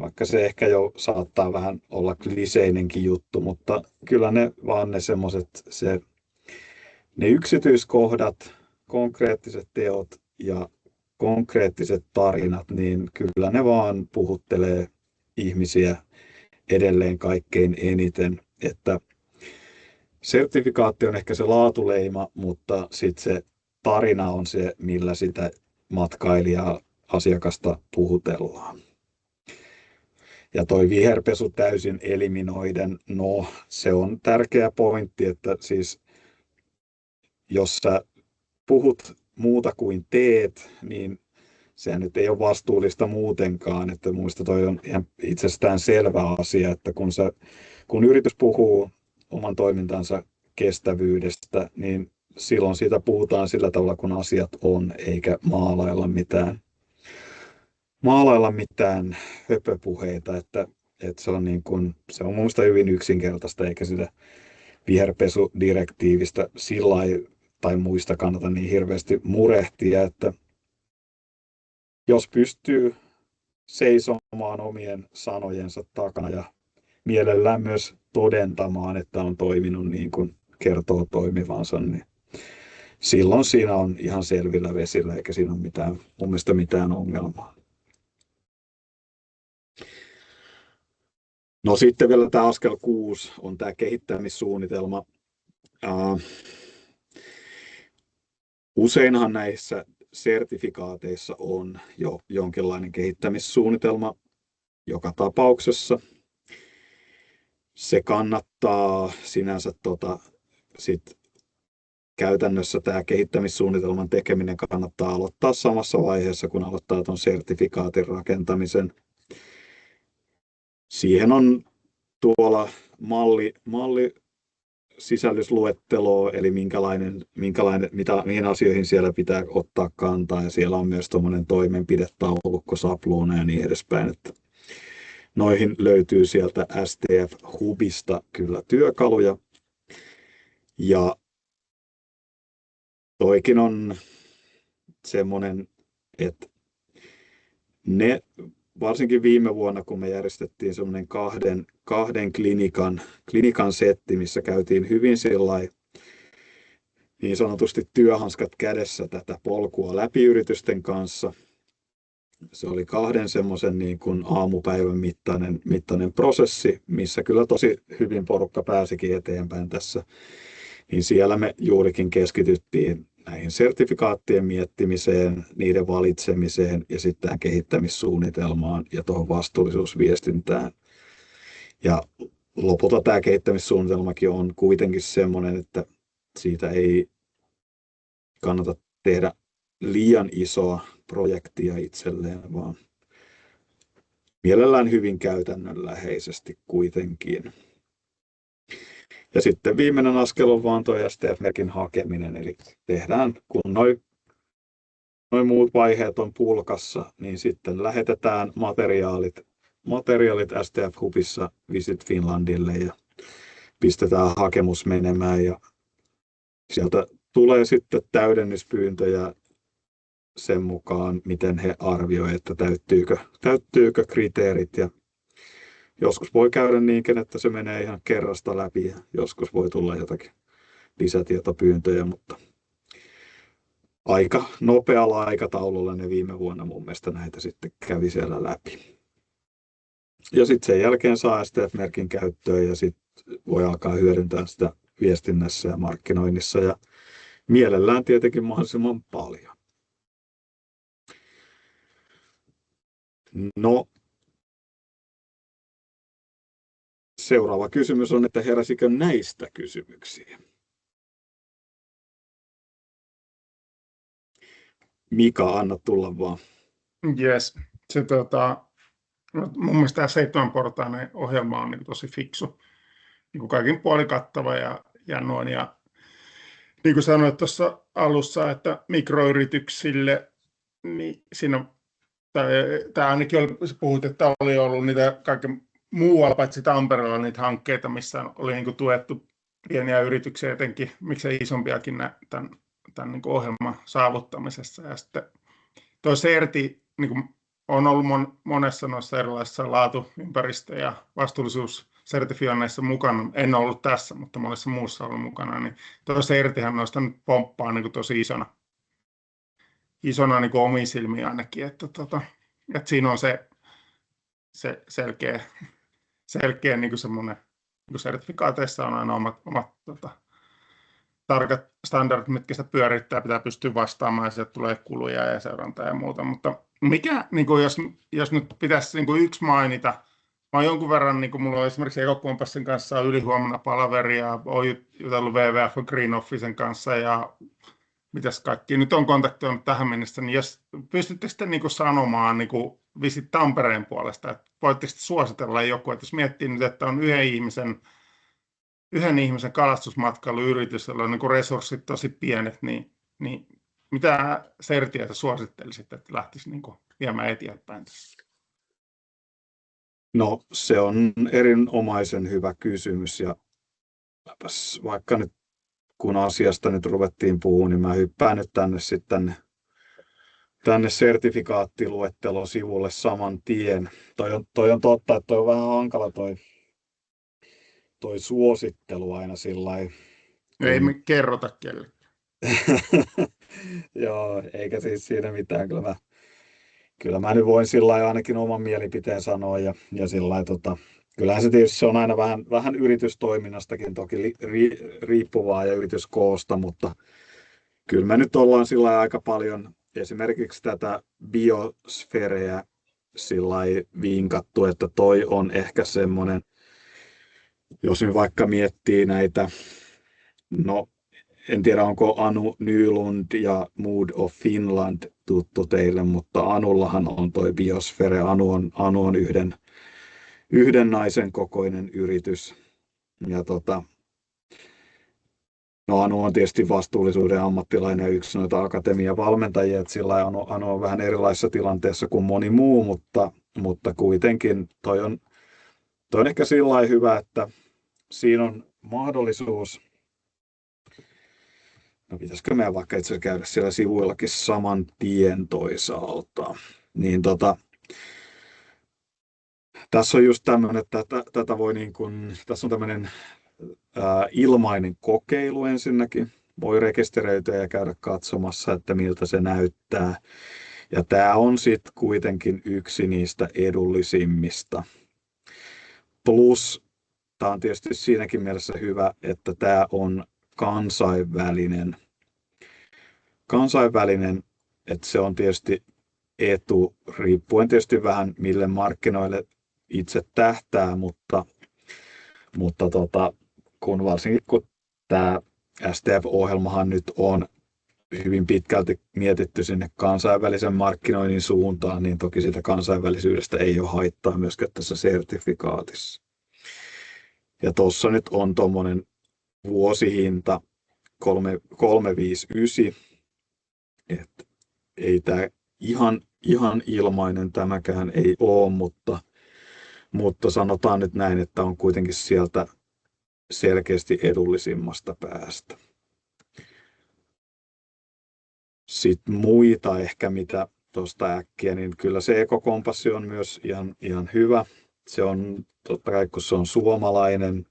Speaker 1: vaikka se ehkä jo saattaa vähän olla kliseinenkin juttu, mutta kyllä ne vaan ne semmoiset, ne yksityiskohdat, konkreettiset teot ja konkreettiset tarinat, niin kyllä ne vaan puhuttelee ihmisiä edelleen kaikkein eniten. Että sertifikaatti on ehkä se laatuleima, mutta sitten se tarina on se, millä sitä matkailijaa, asiakasta puhutellaan. Ja toi viherpesu täysin eliminoiden, no se on tärkeä pointti, että siis jos sä puhut muuta kuin teet, niin sehän nyt ei ole vastuullista muutenkaan, että muista toi on ihan itsestään selvä asia, että kun yritys puhuu oman toimintansa kestävyydestä, niin silloin siitä puhutaan sillä tavalla, kun asiat on, eikä maalailla mitään höpöpuheita, että se on niin kuin, se on mielestäni hyvin yksinkertaista, eikä sitä viherpesudirektiivistä tai muista kannata niin hirveästi murehtia, että jos pystyy seisomaan omien sanojensa takana ja mielellään myös todentamaan, että on toiminut niin kuin kertoo toimivansa, niin silloin siinä on ihan selvillä vesillä, eikä siinä ole mun mielestä mitään ongelmaa. No sitten vielä tämä askel 6 on tämä kehittämissuunnitelma. Useinhan näissä sertifikaateissa on jo jonkinlainen kehittämissuunnitelma joka tapauksessa. Se kannattaa sinänsä käytännössä tämä kehittämissuunnitelman tekeminen kannattaa aloittaa samassa vaiheessa, kun aloittaa tuon sertifikaatin rakentamisen. Siihen on tuolla malli sisällysluettelo, eli mihin asioihin siellä pitää ottaa kantaa, ja siellä on myös tuommoinen toimenpidetaulukko, sapluuna ja niin edespäin, että noihin löytyy sieltä STF-hubista kyllä työkaluja, ja toikin on semmoinen, että varsinkin viime vuonna, kun me järjestettiin semmoinen kahden klinikan setti, missä käytiin hyvin niin sanotusti työhanskat kädessä tätä polkua läpi yritysten kanssa. Se oli 2 semmoisen niin kuin aamupäivän mittainen prosessi, missä kyllä tosi hyvin porukka pääsikin eteenpäin tässä. Niin siellä me juurikin keskityttiin näihin sertifikaattien miettimiseen, niiden valitsemiseen ja sitten tähän kehittämissuunnitelmaan ja tuohon vastuullisuusviestintään. Ja lopulta tämä kehittämissuunnitelmakin on kuitenkin sellainen, että siitä ei kannata tehdä liian isoa projektia itselleen, vaan mielellään hyvin käytännönläheisesti kuitenkin. Ja sitten viimeinen askel on vaan tuo STF-merkin hakeminen, eli tehdään, kun noi muut vaiheet on pulkassa, niin sitten lähetetään materiaalit STF-hubissa Visit Finlandille ja pistetään hakemus menemään ja sieltä tulee sitten täydennyspyyntöjä sen mukaan, miten he arvioivat, että täyttyykö kriteerit. Ja joskus voi käydä niinkin, että se menee ihan kerrasta läpi ja joskus voi tulla jotakin lisätietopyyntöjä, mutta aika nopealla aikataululla ne viime vuonna mun mielestä näitä sitten kävi siellä läpi. Ja sitten sen jälkeen saa STF-merkin käyttöön ja sitten voi alkaa hyödyntää sitä viestinnässä ja markkinoinnissa ja mielellään tietenkin mahdollisimman paljon. No, seuraava kysymys on, että heräsikö näistä kysymyksiä? Mika, anna tulla vaan.
Speaker 3: Yes. Mun mielestä tämä 7-portainen ohjelma on niin tosi fiksu. Niin kaikin puolin kattava ja noin. Ja niin kuin sanoit tuossa alussa, että mikroyrityksille, niin siinä tämä ainakin oli, puhut, että oli ollut niitä kaiken muualla, paitsi Tampereella niitä hankkeita, missä oli niin kuin tuettu pieniä yrityksiä etenkin, miksei isompiakin tämän niin kuin ohjelman saavuttamisessa. Ja sitten tuo CERTI niin kuin on ollut monessa noissa erilaisissa laatu-, ympäristö- ja vastuullisuussertifioinneissa mukana. En ole ollut tässä, mutta monessa muussa ollut mukana. Niin tuo CERTIhän noista nyt pomppaa niin kuin tosi isona niin kuin omiin silmiin ainakin. Että siinä on se selkeä niin kuin semmoinen, niin kuin sertifikaateissa on aina omat tarkat standardit, mitkä sitä pyörittää, pitää pystyä vastaamaan ja sieltä tulee kuluja ja seurantaa ja muuta. Mutta mikä, niin kuin jos nyt pitäisi niin kuin yksi mainita, mä oon jonkun verran, niin kuin mulla on esimerkiksi Ekokompassin kanssa ylihuomenna palaveria, oon jutellut WWF Green Officen kanssa ja mitäs kaikki nyt on kontaktoinut tähän mennessä, niin jos pystytte sitten niin kuin sanomaan niin kuin Visit Tampereen puolesta, että voitteko suositella joku, että jos miettii nyt, että on yhden ihmisen kalastusmatkailuyritys, jolla on niin kuin resurssit tosi pienet, niin mitä CERTiä suosittelisit, että lähtisi niin kuin viemään eteenpäin?
Speaker 1: No, se on erinomaisen hyvä kysymys ja vaikka nyt kun asiasta nyt ruvettiin puhumaan, niin mä hyppään nyt tänne sertifikaattiluettelosivulle saman tien. Toi on totta, että toi on vähän hankala toi suosittelu aina sillai.
Speaker 3: Ei me kerrota kellekään.
Speaker 1: Joo, eikä siis siinä mitään. Kyllä mä nyt voin sillai ainakin oman mielipiteen sanoa ja sillai, kyllähän se tietysti on aina vähän yritystoiminnastakin toki riippuvaa ja yrityskoosta, mutta kyllä me nyt ollaan sillai aika paljon esimerkiksi tätä biosfäreä sillai vinkattu, että toi on ehkä semmoinen, jos nyt vaikka miettii näitä, no en tiedä onko Anu Nylund ja Mood of Finland tuttu teille, mutta Anullahan on toi biosfäre. Anu on yhden naisen kokoinen yritys. Ja no Anu on tietysti vastuullisuuden ammattilainen ja yksi noita akatemian valmentajia, että sillä Anu on vähän erilaisessa tilanteessa kuin moni muu, mutta kuitenkin toi on ehkä sillä lailla hyvä, että siinä on mahdollisuus, no pitäisikö meidän vaikka itse asiassa käydä siellä sivuillakin saman tien toisaalta, niin tässä on just tämmöinen, että tätä voi niin kuin, tässä on tämmöinen ilmainen kokeilu ensinnäkin. Voi rekisteröityä ja käydä katsomassa, että miltä se näyttää. Ja tämä on sitten kuitenkin yksi niistä edullisimmista. Plus, tämä on tietysti siinäkin mielessä hyvä, että tämä on kansainvälinen. kansainvälinen, että se on tietysti etu, riippuen tietysti vähän mille markkinoille itse tähtää, mutta kun varsinkin kun tämä STF-ohjelmahan nyt on hyvin pitkälti mietitty sinne kansainvälisen markkinoinnin suuntaan, niin toki sitä kansainvälisyydestä ei ole haittaa myöskään tässä sertifikaatissa. Ja tuossa nyt on tuommoinen vuosihinta 359, että ei tämä ihan ilmainen tämäkään ei ole, mutta sanotaan nyt näin, että on kuitenkin sieltä selkeästi edullisimmasta päästä. Sitten muita ehkä mitä tuosta äkkiä, niin kyllä se ekokompassi on myös ihan hyvä. Se on totta kai, kun se on suomalainen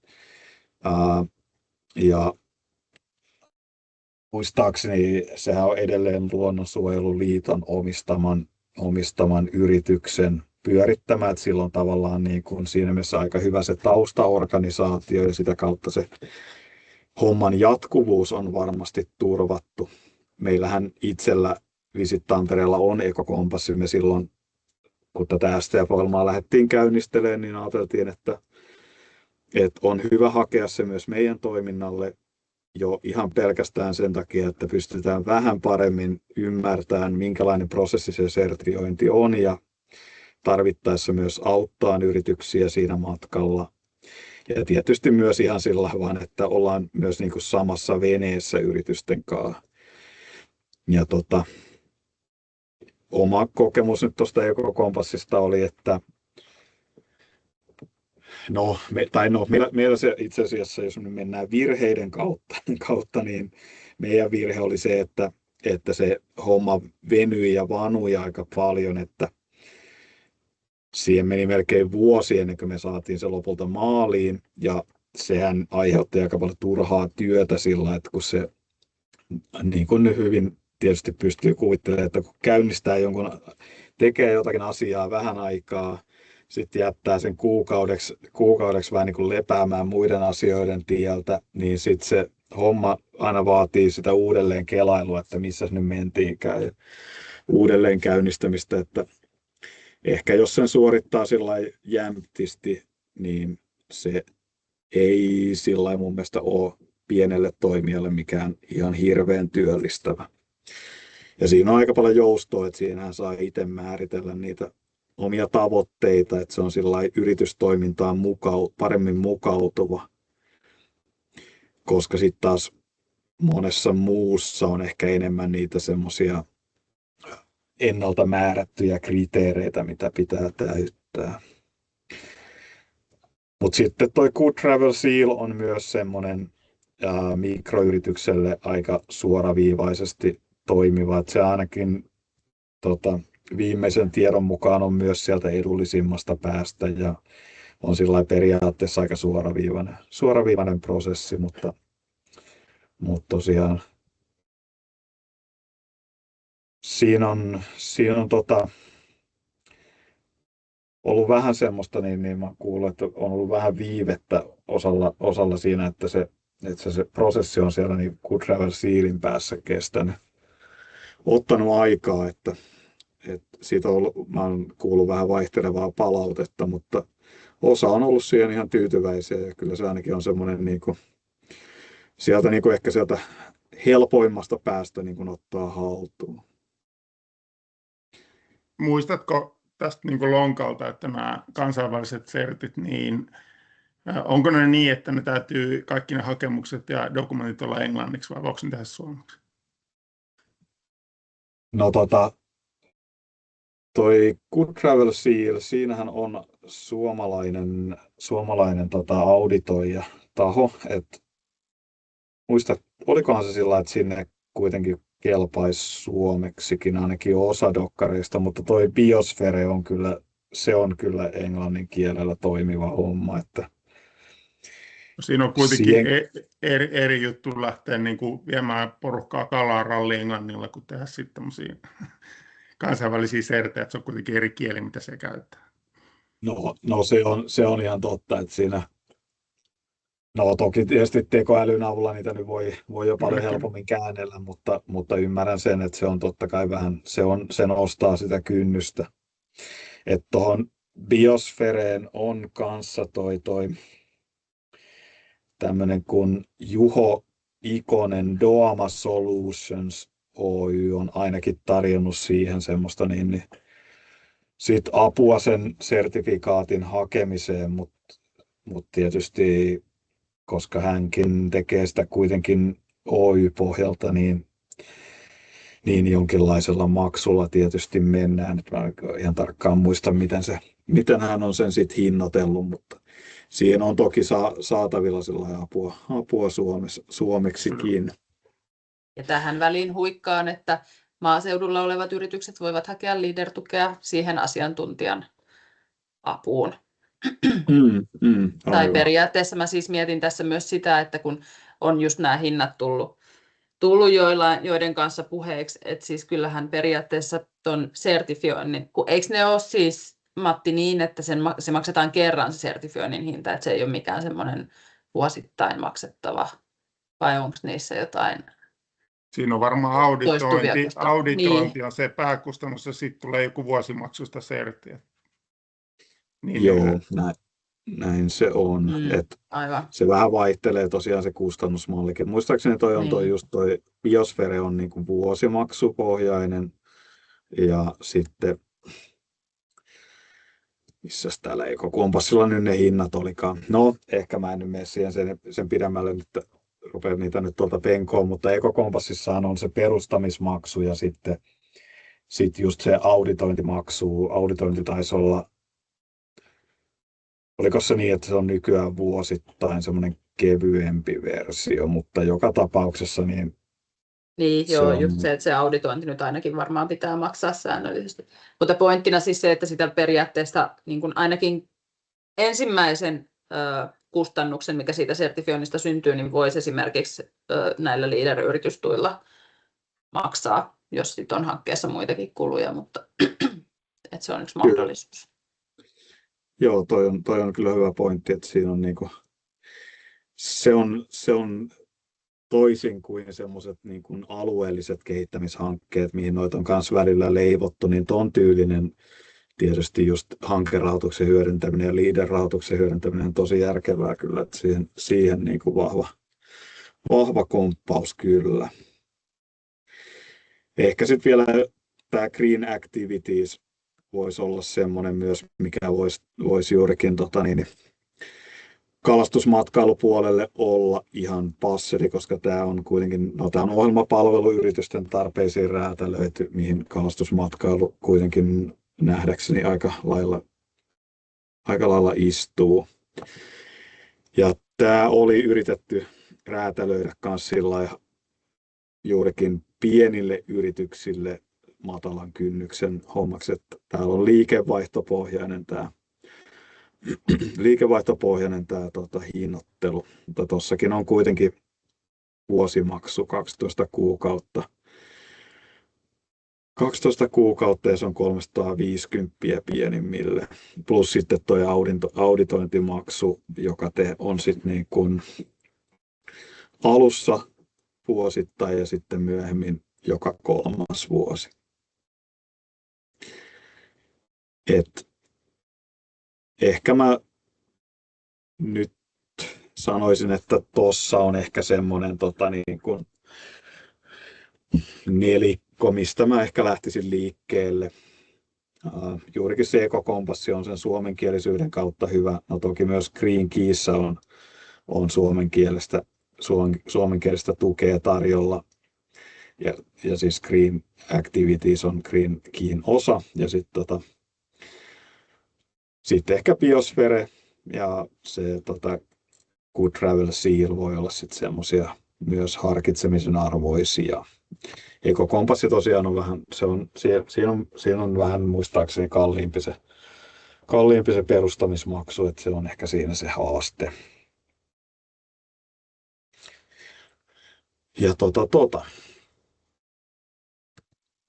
Speaker 1: ja muistaakseni sehän on edelleen Luonnonsuojeluliiton omistaman yrityksen pyörittämä, että sillä on tavallaan niin kuin siinä mielessä aika hyvä se taustaorganisaatio ja sitä kautta se homman jatkuvuus on varmasti turvattu. Meillähän itsellä Visit Tampereella on ekokompassi. Me silloin, kun tätä STF-ohjelmaa lähdettiin käynnistelemään, niin ajateltiin, että on hyvä hakea se myös meidän toiminnalle jo ihan pelkästään sen takia, että pystytään vähän paremmin ymmärtämään, minkälainen prosessi se sertifiointi on ja tarvittaessa myös auttaa yrityksiä siinä matkalla. Ja tietysti myös ihan sillä tavalla, että ollaan myös niin kuin samassa veneessä yritysten kanssa. Ja oma kokemus nyt tuosta ekokompassista oli, että meillä se itse asiassa, jos me mennään virheiden kautta, niin meidän virhe oli se, että se homma venyi ja vanui aika paljon, että siihen meni melkein vuosi ennen kuin me saatiin se lopulta maaliin, ja sehän aiheutti aika paljon turhaa työtä sillä, että kun se, niin kuin nyt hyvin tietysti pystyy kuvittelemaan, että kun käynnistää tekee jotakin asiaa vähän aikaa, sitten jättää sen kuukaudeksi vähän niin kuin lepäämään muiden asioiden tieltä, niin sitten se homma aina vaatii sitä uudelleen kelailua, että missä nyt mentiinkään ja uudelleen käynnistämistä, että ehkä jos sen suorittaa sillä jämptisti, niin se ei sillä mun mielestä ole pienelle toimijalle mikään ihan hirveän työllistävä. Ja siinä on aika paljon joustoa, että siinähän saa itse määritellä niitä omia tavoitteita, että se on sillä yritystoimintaan paremmin mukautuva, koska sitten taas monessa muussa on ehkä enemmän niitä semmoisia ennalta määrättyjä kriteereitä, mitä pitää täyttää. Mutta sitten toi Good Travel Seal on myös semmoinen mikroyritykselle aika suoraviivaisesti toimiva, että se ainakin viimeisen tiedon mukaan on myös sieltä edullisimmasta päästä ja on sillä periaatteessa aika suoraviivainen prosessi, mutta tosiaan siinä on ollut vähän semmoista, niin mä kuulen, että on ollut vähän viivettä osalla siinä, että se prosessi on siellä niin Good Travel Sealin päässä kestänyt, ottanut aikaa, että siitä mä oon kuullut vähän vaihtelevaa palautetta, mutta osa on ollut siihen ihan tyytyväisiä ja kyllä se ainakin on semmoinen sieltä ehkä sieltä helpoimmasta päästä ottaa haltuun.
Speaker 3: Muistatko tästä lonkalta, että nämä kansainväliset sertit, niin onko ne niin, että ne täytyy kaikki ne hakemukset ja dokumentit olla englanniksi vai voiko ne tehdä suomeksi?
Speaker 1: No toi Good Travel Seal, siinähän on suomalainen auditoija taho, että muista, olikohan se sillä, että sinne kuitenkin kelpaisi suomeksikin ainakin osa dokkareista, mutta toi Biosphere on kyllä englannin kielellä toimiva homma, että
Speaker 3: siinä on kuitenkin eri juttu lähteä viemään porukkaa kalaa ralli englannilla, kun tehdä sitten tämmöisiä kansainvälisiä sertejä, että se on kuitenkin eri kieli, mitä se käyttää.
Speaker 1: No se on ihan totta, että siinä No toki tietysti tekoälyn avulla niitä nyt voi jo paljon helpommin käännellä, mutta ymmärrän sen, että se on totta kai vähän, se nostaa sitä kynnystä. Että tuohon biosfereen on kanssa toi tämmöinen kuin Juho Ikonen Doama Solutions Oy on ainakin tarjonnut siihen semmoista niin sit apua sen sertifikaatin hakemiseen, mutta tietysti koska hänkin tekee sitä kuitenkin Oy-pohjalta, niin jonkinlaisella maksulla tietysti mennään. Mä en ihan tarkkaan muista, miten hän on sen sitten hinnoitellut, mutta siihen on toki saatavilla apua suomeksikin.
Speaker 2: Ja tähän väliin huikkaan, että maaseudulla olevat yritykset voivat hakea leader-tukea siihen asiantuntijan apuun. Tai
Speaker 1: Aivan.
Speaker 2: periaatteessa mä siis mietin tässä myös sitä, että kun on just nämä hinnat tullut joiden kanssa puheeksi, että siis kyllähän periaatteessa ton sertifioinnin, kun eikö ne ole siis, Matti, niin, että se maksetaan kerran se sertifioinnin hinta, että se ei ole mikään semmoinen vuosittain maksettava, vai onko niissä jotain?
Speaker 3: Siinä on varmaan auditointi.
Speaker 2: Toistuvia
Speaker 3: Auditointi on se pääkustannus ja sitten tulee joku vuosimaksusta serti. Niin
Speaker 1: Joo, näin se on.
Speaker 2: Aivan.
Speaker 1: Se vähän vaihtelee tosiaan se kustannusmallikin. Muistaakseni toi biosfere on niin kuin vuosimaksupohjainen ja sitten missäs täällä Ekokompassilla nyt ne hinnat olikaan. No, ehkä mä en nyt mene siihen sen pidemmälle nyt rupea niitä nyt tuolta penkoon, mutta Ekokompassissaan on se perustamismaksu ja sitten just se auditointimaksu. Auditointi taisi olla, oliko se niin, että se on nykyään vuosittain semmoinen kevyempi versio, mutta joka tapauksessa niin
Speaker 2: Joo, just se, että se auditointi nyt ainakin varmaan pitää maksaa säännöllisesti. Mutta pointtina siis se, että sitä periaatteessa niin kuin ainakin ensimmäisen kustannuksen, mikä siitä sertifioinnista syntyy, niin voisi esimerkiksi näillä leader-yritystuilla maksaa, jos sitten on hankkeessa muitakin kuluja, mutta että se on yksi mahdollisuus.
Speaker 1: Joo, toi on kyllä hyvä pointti, että siinä on niinku, se on toisin kuin semmoiset niin kuin alueelliset kehittämishankkeet, mihin noita on myös välillä leivottu, niin ton tyylinen tietysti just hankerahoituksen hyödyntäminen ja leader-rahoituksen hyödyntäminen on tosi järkevää kyllä, että siihen niin kuin vahva komppaus kyllä. Ehkä sitten vielä tämä Green Activities voisi olla semmoinen myös, mikä voisi juurikin kalastusmatkailupuolelle olla ihan passeli, koska tämä on kuitenkin, tämä on ohjelmapalveluyritysten tarpeisiin räätälöity, mihin kalastusmatkailu kuitenkin nähdäkseni aika lailla istuu. Ja tämä oli yritetty räätälöidä myös sillä juurikin pienille yrityksille matalan kynnyksen hommaksi, että täällä on liikevaihtopohjainen tämä hinnoittelu, mutta tuossakin on kuitenkin vuosimaksu 12 kuukautta. 12 kuukautta ja se on 350 pienimmille. Plus sitten tuo auditointimaksu, joka on sitten niin kuin alussa vuosittain ja sitten myöhemmin joka 3. vuosi. Ehkä mä nyt sanoisin, että tuossa on ehkä semmoinen niin kuin nelikko, mistä mä ehkä lähtisin liikkeelle. Juurikin se Ekokompassi on sen suomenkielisyyden kautta hyvä. No toki myös Green Keyssä on suomenkielistä tukea tarjolla. Ja siis Green Activities on Green Keyn osa. Ja sitten ehkä Biosfere ja se Good Travel Seal voi olla sitten semmoisia myös harkitsemisen arvoisia. Ekokompassi tosiaan on vähän, siinä on vähän muistaakseni kalliimpi se perustamismaksu, että se on ehkä siinä se haaste. Ja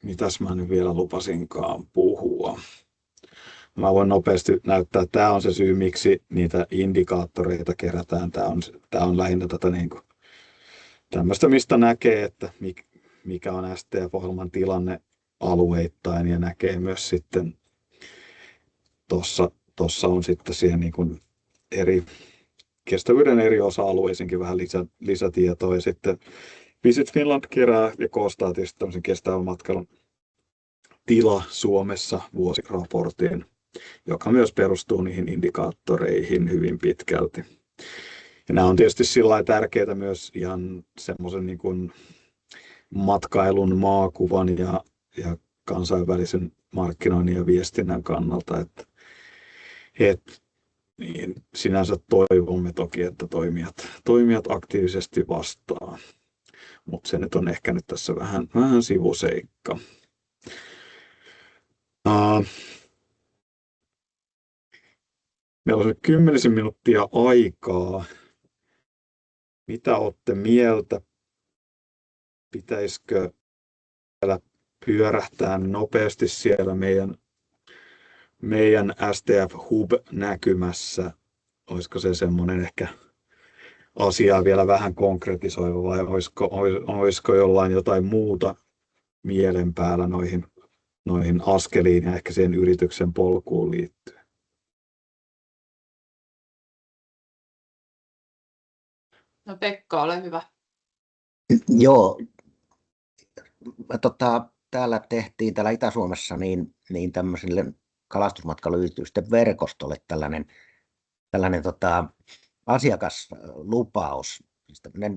Speaker 1: mitäs mä nyt vielä lupasinkaan puhua? mä voin nopeasti näyttää, että tämä on se syy, miksi niitä indikaattoreita kerätään. Tämä on lähinnä tätä niin kuin tämmöistä, mistä näkee, että mikä on STF-ohjelman tilanne alueittain, ja näkee myös sitten tuossa on sitten siihen niin kuin kestävyyden eri osa-alueisiinkin vähän lisätietoa, ja sitten Visit Finland kerää ja koostaa tietysti tämmöisen kestävän matkailun tila Suomessa vuosiraportin, joka myös perustuu niihin indikaattoreihin hyvin pitkälti. Ja nämä on tietysti sillä lailla tärkeitä myös ihan semmoisen niin kuin matkailun maakuvan ja kansainvälisen markkinoinnin ja viestinnän kannalta, että niin sinänsä toivomme toki, että toimijat aktiivisesti vastaa, mutta se nyt on ehkä nyt tässä vähän sivuseikka. Meillä on nyt 10 minuuttia aikaa. Mitä olette mieltä? Pitäisikö vielä pyörähtää nopeasti siellä meidän STF Hub-näkymässä? Olisiko se semmoinen ehkä asiaa vielä vähän konkretisoiva, vai olisiko jotain muuta mielen päällä noihin askeliin ja ehkä siihen yrityksen polkuun liittyen?
Speaker 2: No Pekka, ole hyvä.
Speaker 6: Joo, täällä tehtiin täällä Itä-Suomessa niin tämmöisille kalastusmatkailuyritysten verkostolle tällainen asiakaslupaus, siis tämmöinen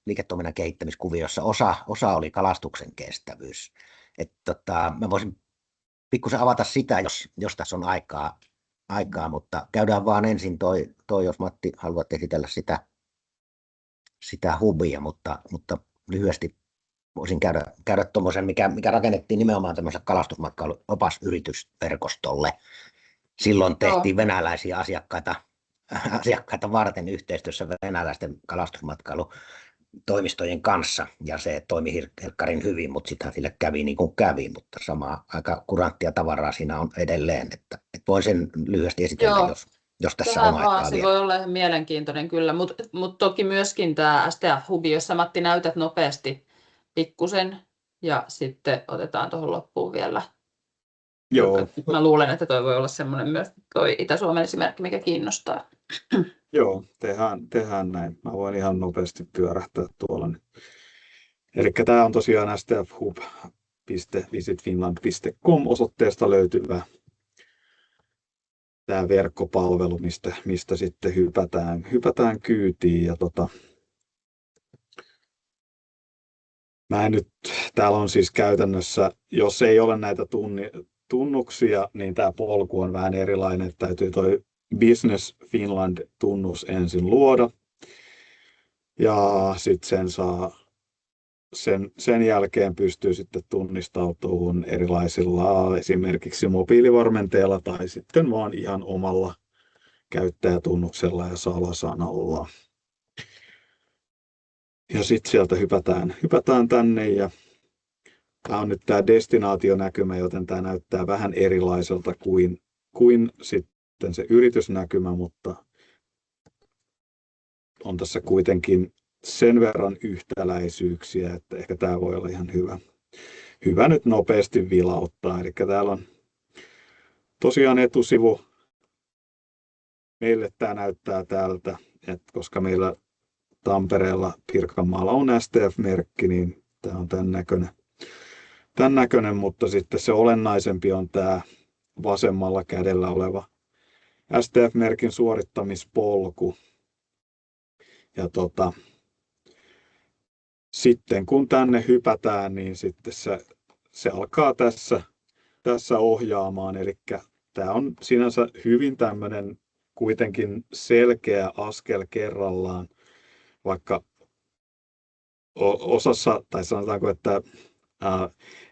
Speaker 6: liiketoiminnan kehittämiskuvio, jossa osa oli kalastuksen kestävyys. Mä voisin pikkusen avata sitä, jos tässä on aikaa, mutta käydään vaan ensin toi jos Matti haluat esitellä sitä hubia, mutta lyhyesti voisin käydä tuommoisen, mikä rakennettiin nimenomaan tämmöiselle kalastusmatkailuopasyritysverkostolle. Silloin tehtiin venäläisiä asiakkaita varten yhteistyössä venäläisten kalastusmatkailutoimistojen kanssa, ja se toimi hirkkarin hyvin, mutta sittenhän sille kävi niin kuin kävi, mutta samaa aika kuranttia tavaraa siinä on edelleen, että voin sen lyhyesti esitellä, jos tässä on aikaa
Speaker 2: Se
Speaker 6: vielä.
Speaker 2: voi olla ihan mielenkiintoinen kyllä, mutta toki myöskin tämä STF-hubi, jossa Matti näytät nopeasti pikkusen ja sitten otetaan tuohon loppuun vielä.
Speaker 1: Joo.
Speaker 2: Mä luulen, että toi voi olla semmoinen myös toi Itä-Suomen esimerkki, mikä kiinnostaa.
Speaker 1: Joo, tehdään näin. Mä voin ihan nopeasti pyörähtää tuolla. Eli tämä on tosiaan stfhub.visitfinland.com osoitteesta löytyvä tämä verkkopalvelu, mistä sitten hypätään kyytiin. Ja täällä on siis käytännössä, jos ei ole näitä tunnuksia, niin tämä polku on vähän erilainen. Täytyy toi Business Finland-tunnus ensin luoda, ja sitten sen jälkeen pystyy sitten tunnistautumaan erilaisilla esimerkiksi mobiilivarmenteilla tai sitten vaan ihan omalla käyttäjätunnuksella ja salasanalla. Ja sitten sieltä hypätään tänne, ja tämä on nyt tämä destinaationäkymä, joten tämä näyttää vähän erilaiselta kuin sitten se yritysnäkymä, mutta on tässä kuitenkin sen verran yhtäläisyyksiä, että ehkä tämä voi olla ihan hyvä nyt nopeasti vilauttaa. Eli täällä on tosiaan etusivu. Meille tämä näyttää tältä, että koska meillä Tampereella Pirkanmaalla on STF-merkki, niin tämä on tämän näköinen, mutta sitten se olennaisempi on tämä vasemmalla kädellä oleva STF-merkin suorittamispolku. Ja sitten kun tänne hypätään, niin sitten se alkaa tässä ohjaamaan. Eli tämä on sinänsä hyvin tämmöinen kuitenkin selkeä askel kerrallaan, vaikka osassa, tai sanotaanko, että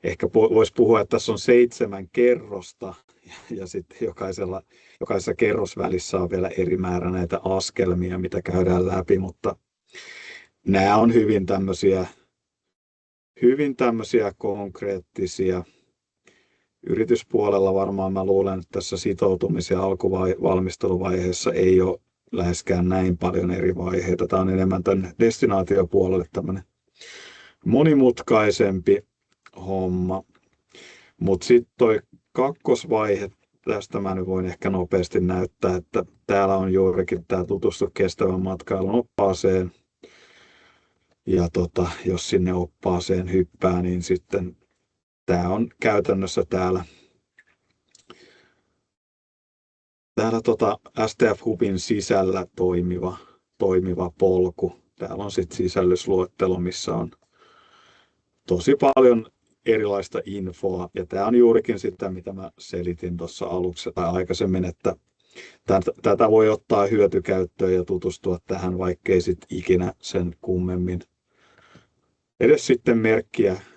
Speaker 1: ehkä voisi puhua, että tässä on 7 kerrosta, ja sitten jokaisessa kerrosvälissä on vielä eri määrä näitä askelmia, mitä käydään läpi, mutta nämä on hyvin tämmöisiä konkreettisia Yrityspuolella varmaan mä luulen, että tässä sitoutumis- ja alkuvalmisteluvaiheessa ei ole läheskään näin paljon eri vaiheita. Tämä on enemmän tämän destinaatiopuolelle tämmöinen monimutkaisempi homma. Mutta sitten toi kakkosvaihe, tästä mä nyt voin ehkä nopeasti näyttää, että täällä on juurikin tämä tutustu kestävän matkailun oppaaseen. Ja jos sinne oppaaseen hyppää, niin sitten tämä on käytännössä täällä STF Hubin sisällä toimiva polku. Täällä on sitten sisällysluettelo, missä on tosi paljon erilaista infoa. Ja tämä on juurikin sitä, mitä mä selitin tuossa aluksi tai aikaisemmin, että tätä voi ottaa hyötykäyttöön ja tutustua tähän, vaikkei sitten ikinä sen kummemmin edes sitten